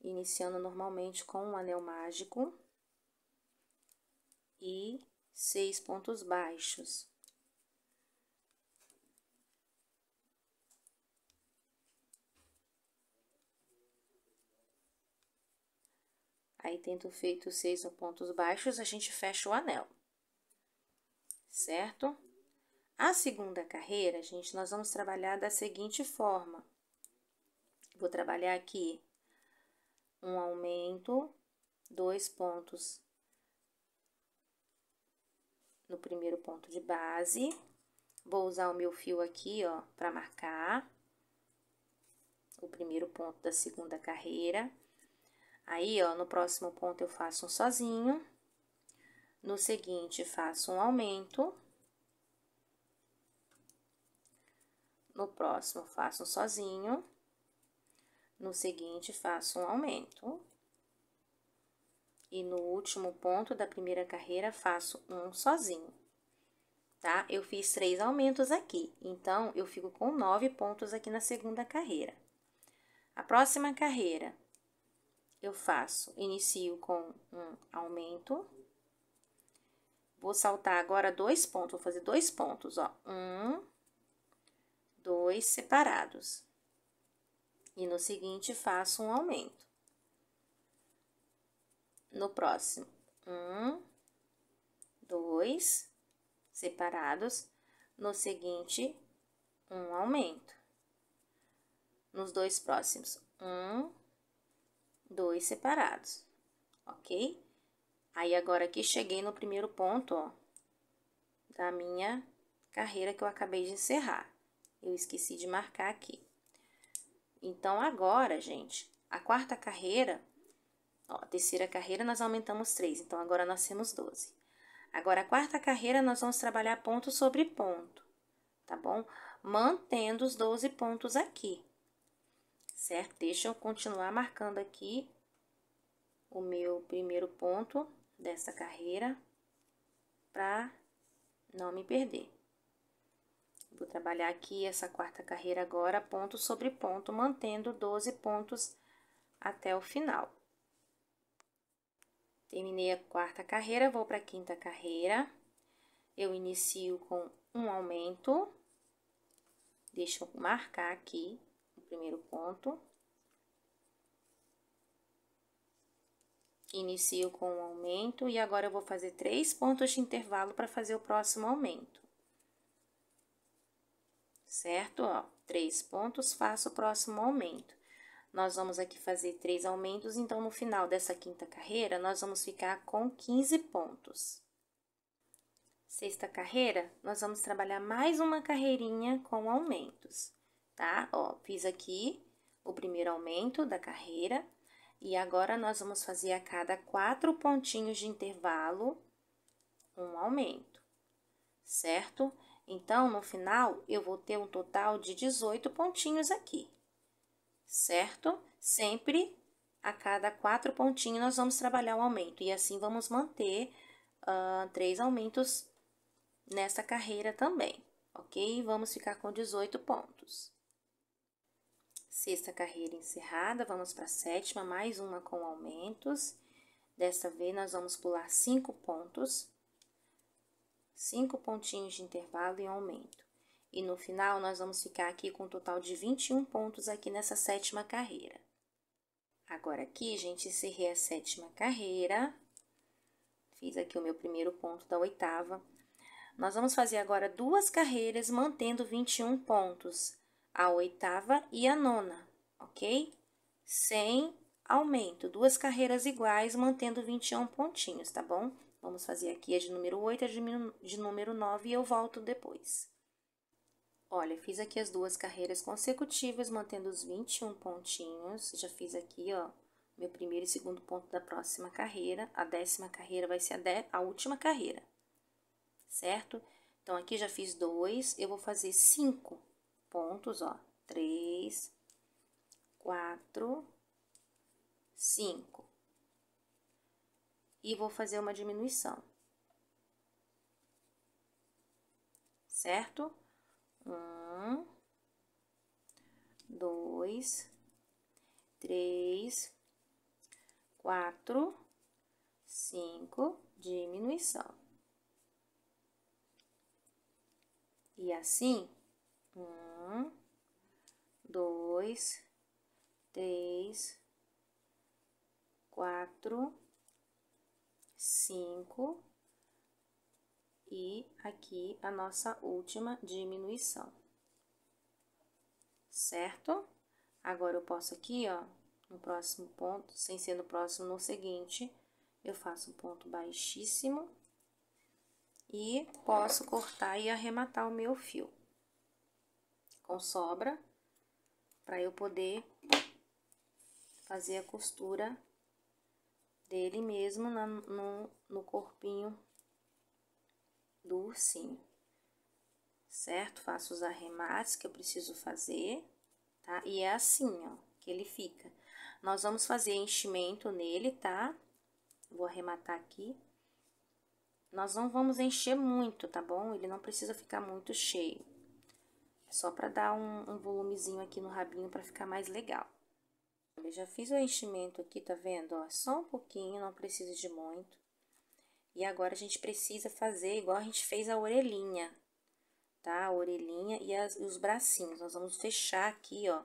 iniciando normalmente com um anel mágico e 6 pontos baixos. Aí, tendo feito 6 pontos baixos, a gente fecha o anel, certo? A segunda carreira, gente, nós vamos trabalhar da seguinte forma. Vou trabalhar aqui um aumento, 2 pontos no primeiro ponto de base. Vou usar o meu fio aqui, ó, pra marcar o primeiro ponto da segunda carreira. Aí, ó, no próximo ponto eu faço um sozinho. No seguinte, faço um aumento. No próximo, faço um sozinho. No seguinte, faço um aumento. E no último ponto da primeira carreira, faço um sozinho, tá? Eu fiz 3 aumentos aqui, então, eu fico com 9 pontos aqui na segunda carreira. A próxima carreira, eu inicio com um aumento. Vou saltar agora 2 pontos, vou fazer 2 pontos, ó. 1, 2 separados. E no seguinte, faço um aumento. No próximo, 1, 2 separados. No seguinte, um aumento. Nos 2 próximos, 1, 2 separados, ok? Aí, agora aqui, cheguei no primeiro ponto, ó, da minha carreira que eu acabei de encerrar. Eu esqueci de marcar aqui. Então, agora, gente, a quarta carreira, ó, a terceira carreira nós aumentamos 3, então, agora nós temos 12. Agora, a quarta carreira, nós vamos trabalhar ponto sobre ponto, tá bom? Mantendo os 12 pontos aqui, certo? Deixa eu continuar marcando aqui o meu primeiro ponto dessa carreira, para não me perder. Vou trabalhar aqui essa quarta carreira agora, ponto sobre ponto, mantendo 12 pontos até o final. Terminei a quarta carreira, vou para a quinta carreira. Eu inicio com um aumento. Deixa eu marcar aqui o primeiro ponto. Inicio com um aumento e agora eu vou fazer 3 pontos de intervalo para fazer o próximo aumento. Certo? Ó, 3 pontos, faço o próximo aumento. Nós vamos aqui fazer 3 aumentos, então, no final dessa quinta carreira, nós vamos ficar com 15 pontos. Sexta carreira, nós vamos trabalhar mais uma carreirinha com aumentos, tá? Ó, fiz aqui o primeiro aumento da carreira e agora nós vamos fazer a cada 4 pontinhos de intervalo um aumento, certo? Então, no final, eu vou ter um total de 18 pontinhos aqui, certo? Sempre a cada 4 pontinhos nós vamos trabalhar um aumento e assim vamos manter 3 aumentos nessa carreira também, ok? Vamos ficar com 18 pontos. Sexta carreira encerrada, vamos para a sétima, mais uma com aumentos. Dessa vez, nós vamos pular 5 pontos, 5 pontinhos de intervalo e aumento. E no final, nós vamos ficar aqui com um total de 21 pontos aqui nessa sétima carreira. Agora, aqui, gente, encerrei a 7ª carreira. Fiz aqui o meu primeiro ponto da 8ª. Nós vamos fazer agora 2 carreiras, mantendo 21 pontos. A 8ª e a 9ª, ok? Sem aumento. 2 carreiras iguais, mantendo 21 pontinhos, tá bom? Vamos fazer aqui a de número 8 e a de número 9 e eu volto depois. Olha, fiz aqui as 2 carreiras consecutivas, mantendo os 21 pontinhos. Já fiz aqui, ó, meu primeiro e segundo ponto da próxima carreira. A 10ª carreira vai ser a última carreira, certo? Então, aqui já fiz 2, eu vou fazer 5 pontos, ó. 3, 4, 5. E vou fazer uma diminuição, certo? 1, 2, 3, 4, 5, diminuição. E assim, 1, 2, 3, 4, 5, e aqui a nossa última diminuição, certo? Agora, eu posso aqui, ó, no próximo ponto, sem ser no próximo, no seguinte, eu faço um ponto baixíssimo e posso cortar e arrematar o meu fio com sobra, para eu poder fazer a costura dele mesmo no corpinho do ursinho, certo? Faço os arremates que eu preciso fazer, tá? E é assim, ó, que ele fica. Nós vamos fazer enchimento nele, tá? Vou arrematar aqui. Nós não vamos encher muito, tá bom? Ele não precisa ficar muito cheio. É só pra dar um volumezinho aqui no rabinho pra ficar mais legal. Eu já fiz o enchimento aqui, tá vendo? Ó, só um pouquinho, não precisa de muito. E agora, a gente precisa fazer igual a gente fez a orelhinha, tá? A orelhinha e os bracinhos. Nós vamos fechar aqui, ó,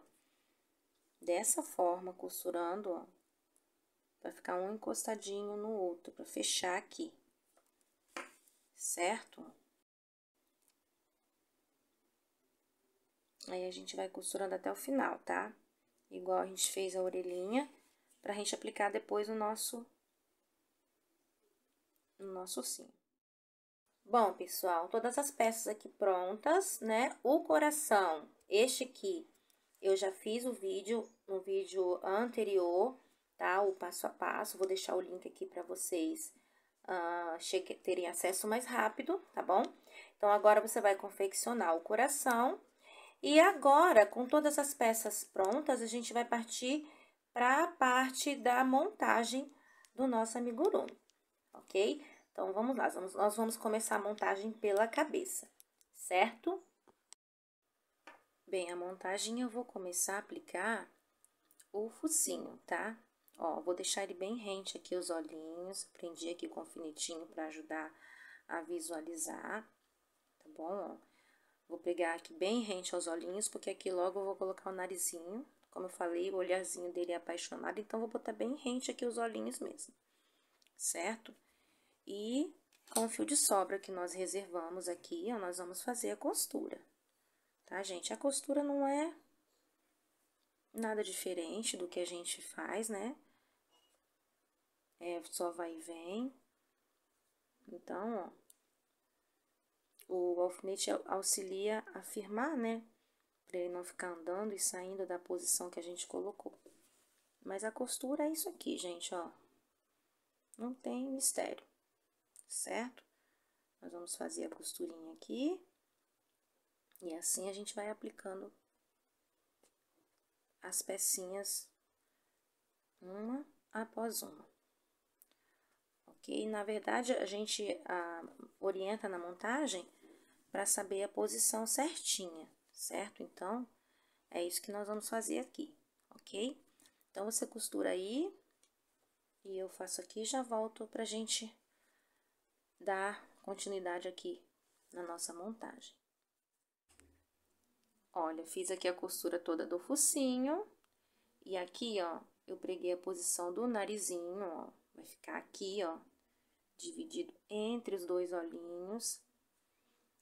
dessa forma, costurando, ó, pra ficar um encostadinho no outro, pra fechar aqui, certo? Aí, a gente vai costurando até o final, tá? Igual a gente fez a orelhinha, pra gente aplicar depois no nosso ursinho. Bom, pessoal, todas as peças aqui prontas, né? O coração, este aqui, eu já fiz o vídeo no vídeo anterior, tá? O passo a passo, vou deixar o link aqui para vocês terem acesso mais rápido, tá bom? Então, agora você vai confeccionar o coração. E agora, com todas as peças prontas, a gente vai partir para a parte da montagem do nosso amigurumi, ok? Então, vamos lá, nós vamos começar a montagem pela cabeça, certo? Bem, a montagem eu vou começar a aplicar o focinho, tá? Ó, vou deixar ele bem rente aqui os olhinhos, prendi aqui com alfinetinho para ajudar a visualizar, tá bom? Ó, vou pegar aqui bem rente aos olhinhos, porque aqui logo eu vou colocar o narizinho. Como eu falei, o olharzinho dele é apaixonado, então vou botar bem rente aqui os olhinhos mesmo, certo? E com o fio de sobra que nós reservamos aqui, ó, nós vamos fazer a costura, tá, gente? A costura não é nada diferente do que a gente faz, né? É só vai e vem. Então, ó, o alfinete auxilia a firmar, né? Pra ele não ficar andando e saindo da posição que a gente colocou. Mas a costura é isso aqui, gente, ó. Não tem mistério, certo? Nós vamos fazer a costurinha aqui. E assim a gente vai aplicando as pecinhas uma após uma. Ok? Na verdade, a gente orienta na montagem para saber a posição certinha, certo? Então, é isso que nós vamos fazer aqui, ok? Então, você costura aí, e eu faço aqui e já volto pra gente dar continuidade aqui na nossa montagem. Olha, fiz aqui a costura toda do focinho, e aqui, ó, eu preguei a posição do narizinho, ó. Vai ficar aqui, ó, dividido entre os dois olhinhos.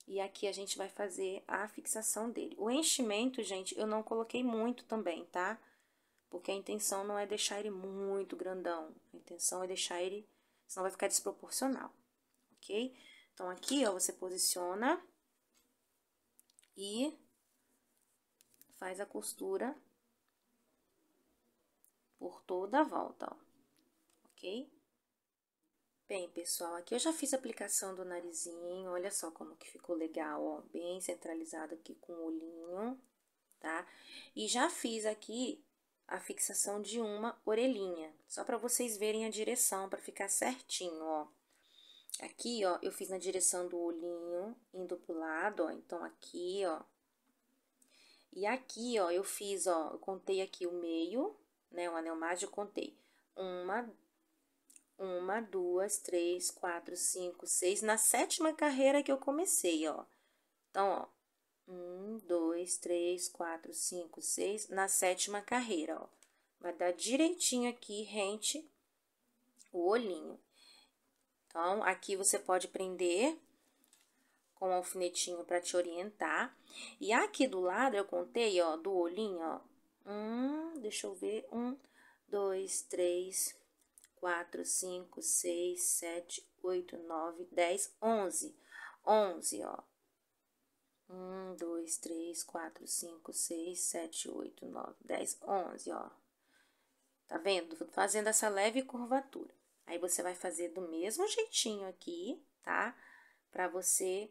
E aqui a gente vai fazer a fixação dele. O enchimento, gente, eu não coloquei muito também, tá? Porque a intenção não é deixar ele muito grandão. A intenção é deixar ele, senão vai ficar desproporcional, ok? Então, aqui, ó, você posiciona e faz a costura por toda a volta, ó, ok? Bem, pessoal, aqui eu já fiz a aplicação do narizinho, olha só como que ficou legal, ó, bem centralizado aqui com o olhinho, tá? E já fiz aqui a fixação de uma orelhinha, só para vocês verem a direção, para ficar certinho, ó. Aqui, ó, eu fiz na direção do olhinho, indo pro lado, ó, então aqui, ó. E aqui, ó, eu fiz, ó, eu contei aqui o meio, né, o anel mágico, eu contei uma, duas, três, quatro, cinco, seis, na 7ª carreira que eu comecei, ó. Então, ó, 1, 2, 3, 4, 5, 6, na 7ª carreira, ó. Vai dar direitinho aqui, rente, o olhinho. Então, aqui você pode prender com um alfinetinho para te orientar. E aqui do lado, eu contei, ó, do olhinho, ó. Deixa eu ver, 1, 2, 3, 4, 5, 6, 7, 8, 9, 10, 11. 11, ó. 1, 2, 3, 4, 5, 6, 7, 8, 9, 10, 11, ó. Tá vendo? Fazendo essa leve curvatura. Aí, você vai fazer do mesmo jeitinho aqui, tá? Pra você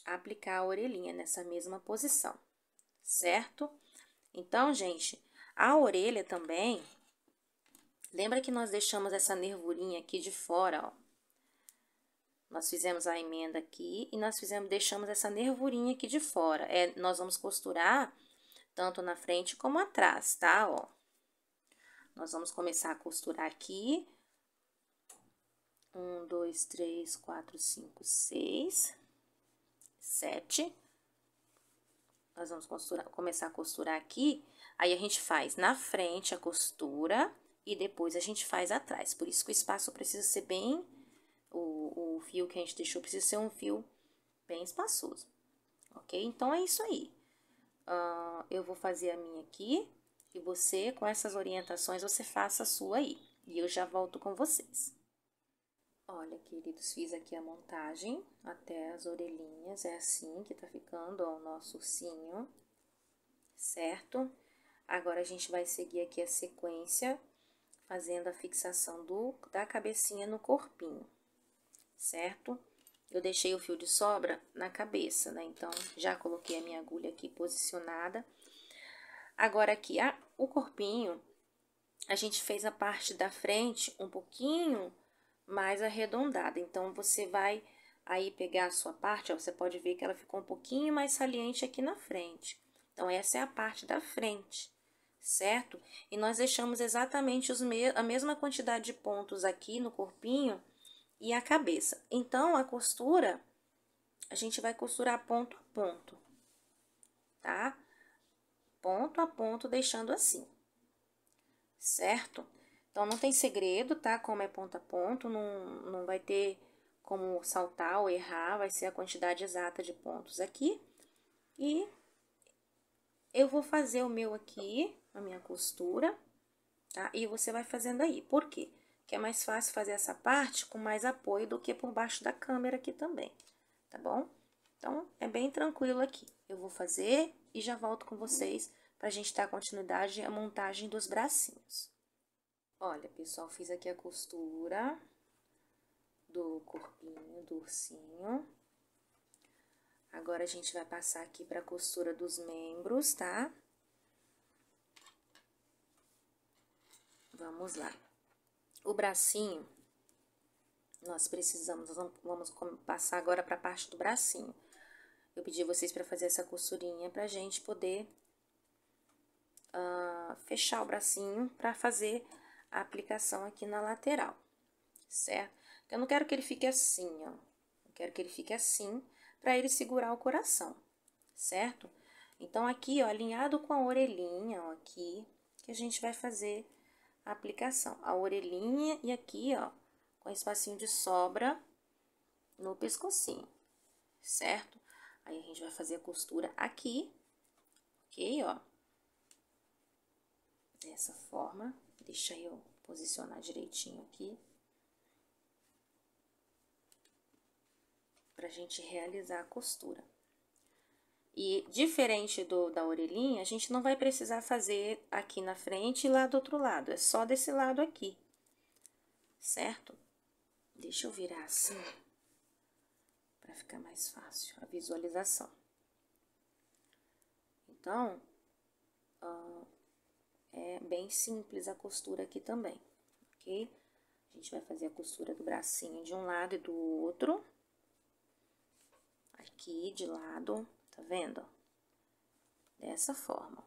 aplicar a orelhinha nessa mesma posição, certo? Então, gente, a orelha também, lembra que nós deixamos essa nervurinha aqui de fora, ó. Nós fizemos a emenda aqui e nós deixamos essa nervurinha aqui de fora. Nós vamos costurar tanto na frente como atrás, tá? Ó. Nós vamos começar a costurar aqui. 1, 2, 3, 4, 5, 6, 7. Nós vamos começar a costurar aqui. Aí, a gente faz na frente a costura e depois a gente faz atrás. Por isso que o espaço precisa ser bem... O fio que a gente deixou precisa ser um fio bem espaçoso, ok? Então, é isso aí. Eu vou fazer a minha aqui e você, com essas orientações, você faça a sua aí. E eu já volto com vocês. Olha, queridos, fiz aqui a montagem até as orelhinhas. É assim que tá ficando, ó, o nosso ursinho, certo? Agora, a gente vai seguir aqui a sequência, fazendo a fixação da cabecinha no corpinho, certo? Eu deixei o fio de sobra na cabeça, né? Então, já coloquei a minha agulha aqui posicionada. Agora, aqui, o corpinho, a gente fez a parte da frente um pouquinho mais arredondada. Então, você vai aí pegar a sua parte, ó, você pode ver que ela ficou um pouquinho mais saliente aqui na frente. Então, essa é a parte da frente, certo? E nós deixamos exatamente a mesma quantidade de pontos aqui no corpinho e a cabeça. Então, a costura, a gente vai costurar ponto a ponto, tá? Ponto a ponto, deixando assim, certo? Então, não tem segredo, tá? Como é ponto a ponto, não vai ter como saltar ou errar, vai ser a quantidade exata de pontos aqui. E eu vou fazer o meu aqui, a minha costura, tá? E você vai fazendo aí. Por quê? Porque é mais fácil fazer essa parte com mais apoio do que por baixo da câmera aqui também, tá bom? Então, é bem tranquilo aqui. Eu vou fazer e já volto com vocês pra gente dar continuidade à montagem dos bracinhos. Olha, pessoal, fiz aqui a costura do corpinho, do ursinho. Agora, a gente vai passar aqui pra costura dos membros, tá? Vamos lá. O bracinho, nós vamos passar agora pra parte do bracinho. Eu pedi vocês pra fazer essa costurinha pra gente poder fechar o bracinho pra fazer a aplicação aqui na lateral, certo? Eu não quero que ele fique assim, ó. Eu quero que ele fique assim, pra ele segurar o coração, certo? Então, aqui, ó, alinhado com a orelhinha, ó, aqui, que a gente vai fazer a aplicação. A orelhinha e aqui, ó, com espacinho de sobra no pescocinho, certo? Aí, a gente vai fazer a costura aqui, ok, ó. Dessa forma, deixa eu posicionar direitinho aqui. Pra gente realizar a costura. E diferente da orelhinha, a gente não vai precisar fazer aqui na frente e lá do outro lado, é só desse lado aqui, certo? Deixa eu virar assim, para ficar mais fácil a visualização. Então, é bem simples a costura aqui também, ok? A gente vai fazer a costura do bracinho de um lado e do outro. Aqui de lado, tá vendo? Dessa forma.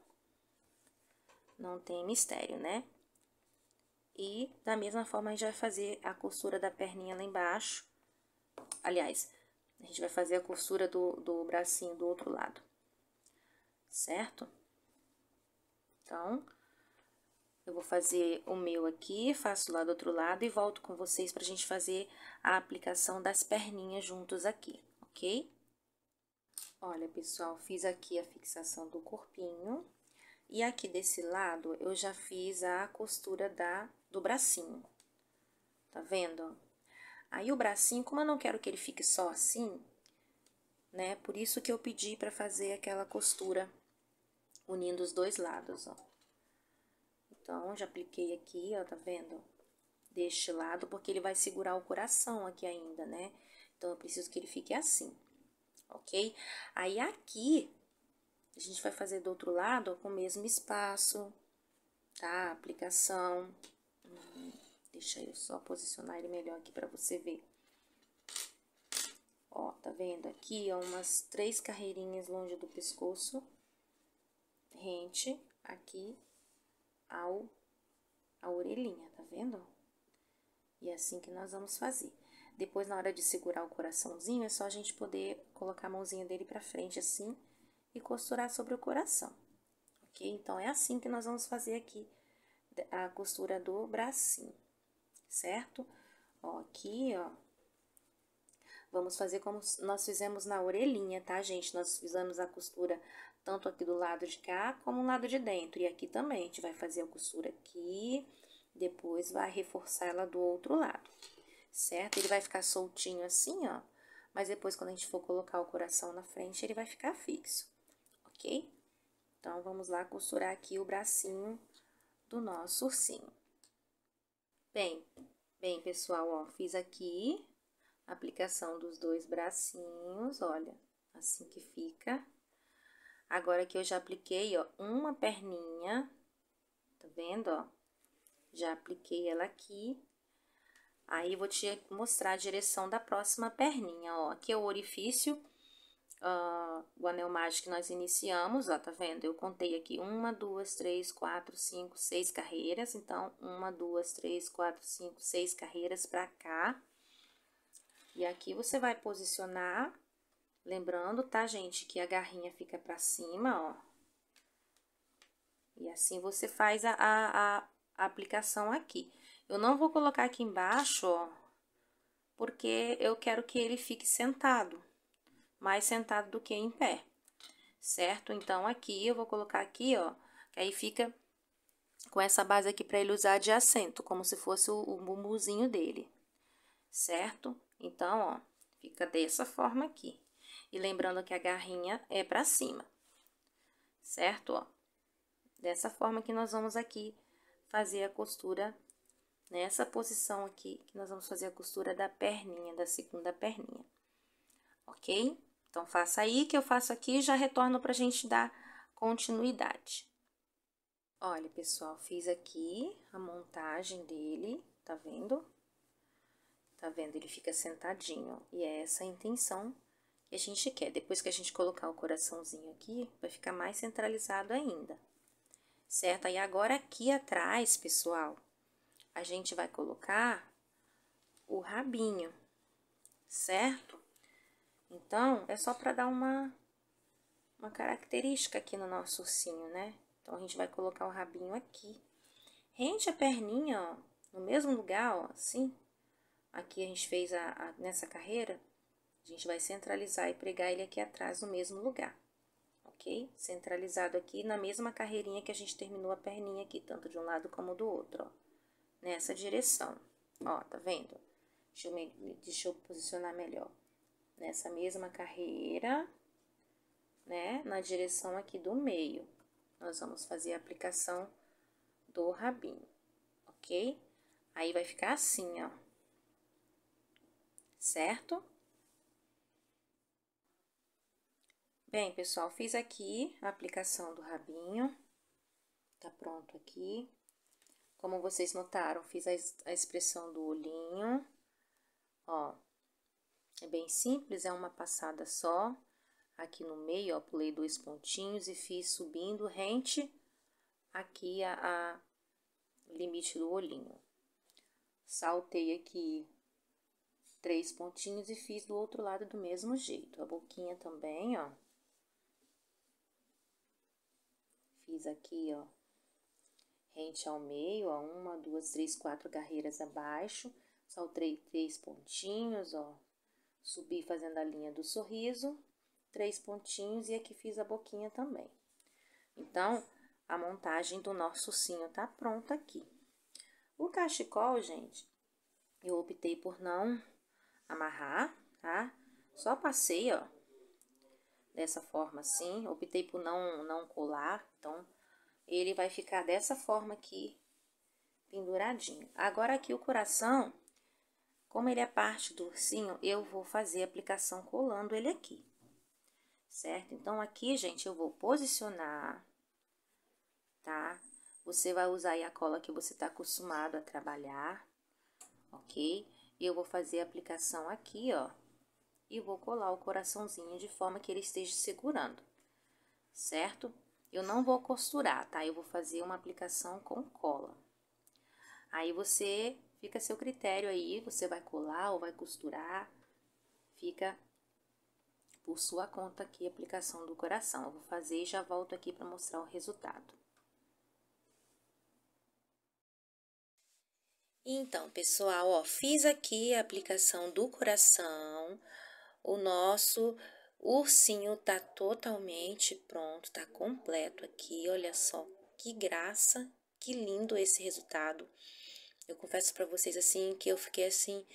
Não tem mistério, né? E da mesma forma a gente vai fazer a costura da perninha lá embaixo. Aliás, a gente vai fazer a costura do bracinho do outro lado. Certo? Então, eu vou fazer o meu aqui, faço lá do outro lado e volto com vocês pra gente fazer a aplicação das perninhas juntos aqui, ok? Olha, pessoal, fiz aqui a fixação do corpinho. E aqui desse lado, eu já fiz a costura do bracinho. Tá vendo? Aí, o bracinho, como eu não quero que ele fique só assim, né? Por isso que eu pedi pra fazer aquela costura unindo os dois lados, ó. Então, já apliquei aqui, ó, tá vendo? Deste lado, porque ele vai segurar o coração aqui ainda, né? Então, eu preciso que ele fique assim, ok? Aí, aqui, a gente vai fazer do outro lado, ó, com o mesmo espaço, tá? Aplicação. Deixa eu só posicionar ele melhor aqui pra você ver. Ó, tá vendo? Aqui, ó, umas 3 carreirinhas longe do pescoço, rente aqui a orelhinha, tá vendo? E é assim que nós vamos fazer. Depois, na hora de segurar o coraçãozinho, é só a gente poder colocar a mãozinha dele pra frente, assim, e costurar sobre o coração, ok? Então, é assim que nós vamos fazer aqui a costura do bracinho, certo? Ó, aqui, ó, vamos fazer como nós fizemos na orelhinha, tá, gente? Nós fizemos a costura tanto aqui do lado de cá, como no lado de dentro. E aqui também, a gente vai fazer a costura aqui, depois vai reforçar ela do outro lado, certo? Ele vai ficar soltinho assim, ó, mas depois, quando a gente for colocar o coração na frente, ele vai ficar fixo, ok? Então, vamos lá costurar aqui o bracinho do nosso ursinho. Bem, pessoal, ó, fiz aqui a aplicação dos dois bracinhos, olha, assim que fica. Agora que eu já apliquei, ó, uma perninha, tá vendo, ó? Já apliquei ela aqui. Aí, vou te mostrar a direção da próxima perninha, ó. Aqui é o orifício do anel mágico que nós iniciamos, ó, tá vendo? Eu contei aqui 1, 2, 3, 4, 5, 6 carreiras. Então, 1, 2, 3, 4, 5, 6 carreiras pra cá. E aqui você vai posicionar, lembrando, tá, gente, que a garrinha fica pra cima, ó. E assim você faz a aplicação aqui. Eu não vou colocar aqui embaixo, ó, porque eu quero que ele fique sentado, mais sentado do que em pé, certo? Então, aqui eu vou colocar aqui, ó, que aí fica com essa base aqui pra ele usar de assento, como se fosse o bumbumzinho dele, certo? Então, ó, fica dessa forma aqui. E lembrando que a garrinha é pra cima, certo? Ó, dessa forma que nós vamos aqui fazer a costura, nessa posição aqui, que nós vamos fazer a costura da perninha, da segunda perninha, ok? Então, faça aí, que eu faço aqui e já retorno pra gente dar continuidade. Olha, pessoal, fiz aqui a montagem dele, tá vendo? Tá vendo? Ele fica sentadinho, e é essa a intenção que a gente quer. Depois que a gente colocar o coraçãozinho aqui, vai ficar mais centralizado ainda, certo? Aí, agora aqui atrás, pessoal, a gente vai colocar o rabinho, certo? Então, é só pra dar uma característica aqui no nosso ursinho, né? Então, a gente vai colocar o rabinho aqui, Rente a perninha, ó, no mesmo lugar, ó, assim. Aqui a gente fez nessa carreira, a gente vai centralizar e pregar ele aqui atrás no mesmo lugar, ok? Centralizado aqui na mesma carreirinha que a gente terminou a perninha aqui, tanto de um lado como do outro, ó. Nessa direção, ó, tá vendo? Deixa eu posicionar melhor. Nessa mesma carreira, né, na direção aqui do meio, nós vamos fazer a aplicação do rabinho, ok? Aí vai ficar assim, ó, certo? Bem, pessoal, fiz aqui a aplicação do rabinho, tá pronto aqui. Como vocês notaram, fiz a expressão do olhinho, ó, é bem simples, é uma passada só. Aqui no meio, ó, pulei 2 pontinhos e fiz subindo rente aqui a limite do olhinho. Saltei aqui 3 pontinhos e fiz do outro lado do mesmo jeito. A boquinha também, ó. Fiz aqui, ó, rente ao meio, ó, 1, 2, 3, 4 carreiras abaixo. Saltei 3 pontinhos, ó. Subi fazendo a linha do sorriso, 3 pontinhos e aqui fiz a boquinha também. Então, a montagem do nosso ursinho tá pronta aqui. O cachecol, gente, eu optei por não amarrar, tá? Só passei, ó, dessa forma assim, optei por não colar, então, ele vai ficar dessa forma aqui, penduradinho. Agora, aqui o coração, como ele é parte do ursinho, eu vou fazer a aplicação colando ele aqui, certo? Então, aqui, gente, eu vou posicionar, tá? Você vai usar aí a cola que você tá acostumado a trabalhar, ok? E eu vou fazer a aplicação aqui, ó, e vou colar o coraçãozinho de forma que ele esteja segurando, certo? Eu não vou costurar, tá? Eu vou fazer uma aplicação com cola. Aí, você fica a seu critério aí, você vai colar ou vai costurar, fica por sua conta aqui a aplicação do coração. Eu vou fazer e já volto aqui para mostrar o resultado. Então, pessoal, ó, fiz aqui a aplicação do coração. O nosso ursinho tá totalmente pronto, tá completo aqui. Olha só que graça, que lindo esse resultado. Eu confesso para vocês assim que eu fiquei assim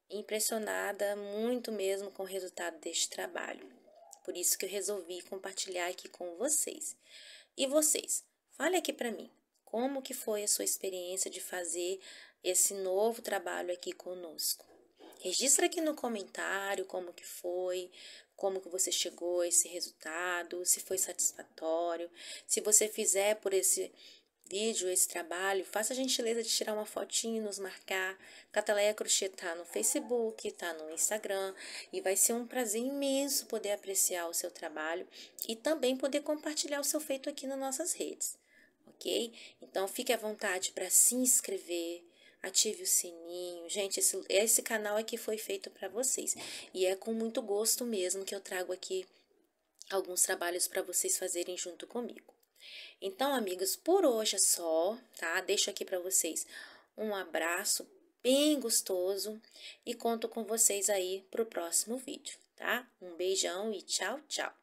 impressionada muito mesmo com o resultado deste trabalho. Por isso que eu resolvi compartilhar aqui com vocês. E vocês, fale aqui para mim, como que foi a sua experiência de fazer esse novo trabalho aqui conosco? Registra aqui no comentário como que foi, como que você chegou a esse resultado, se foi satisfatório. Se você fizer por esse vídeo, esse trabalho, faça a gentileza de tirar uma fotinha e nos marcar. Cataleia Crochê tá no Facebook, tá no Instagram, e vai ser um prazer imenso poder apreciar o seu trabalho e também poder compartilhar o seu feito aqui nas nossas redes, ok? Então, fique à vontade para se inscrever, ative o sininho. Gente, esse canal aqui foi feito para vocês, e é com muito gosto mesmo que eu trago aqui alguns trabalhos para vocês fazerem junto comigo. Então, amigos, por hoje é só, tá? Deixo aqui para vocês um abraço bem gostoso e conto com vocês aí pro próximo vídeo, tá? Um beijão e tchau, tchau!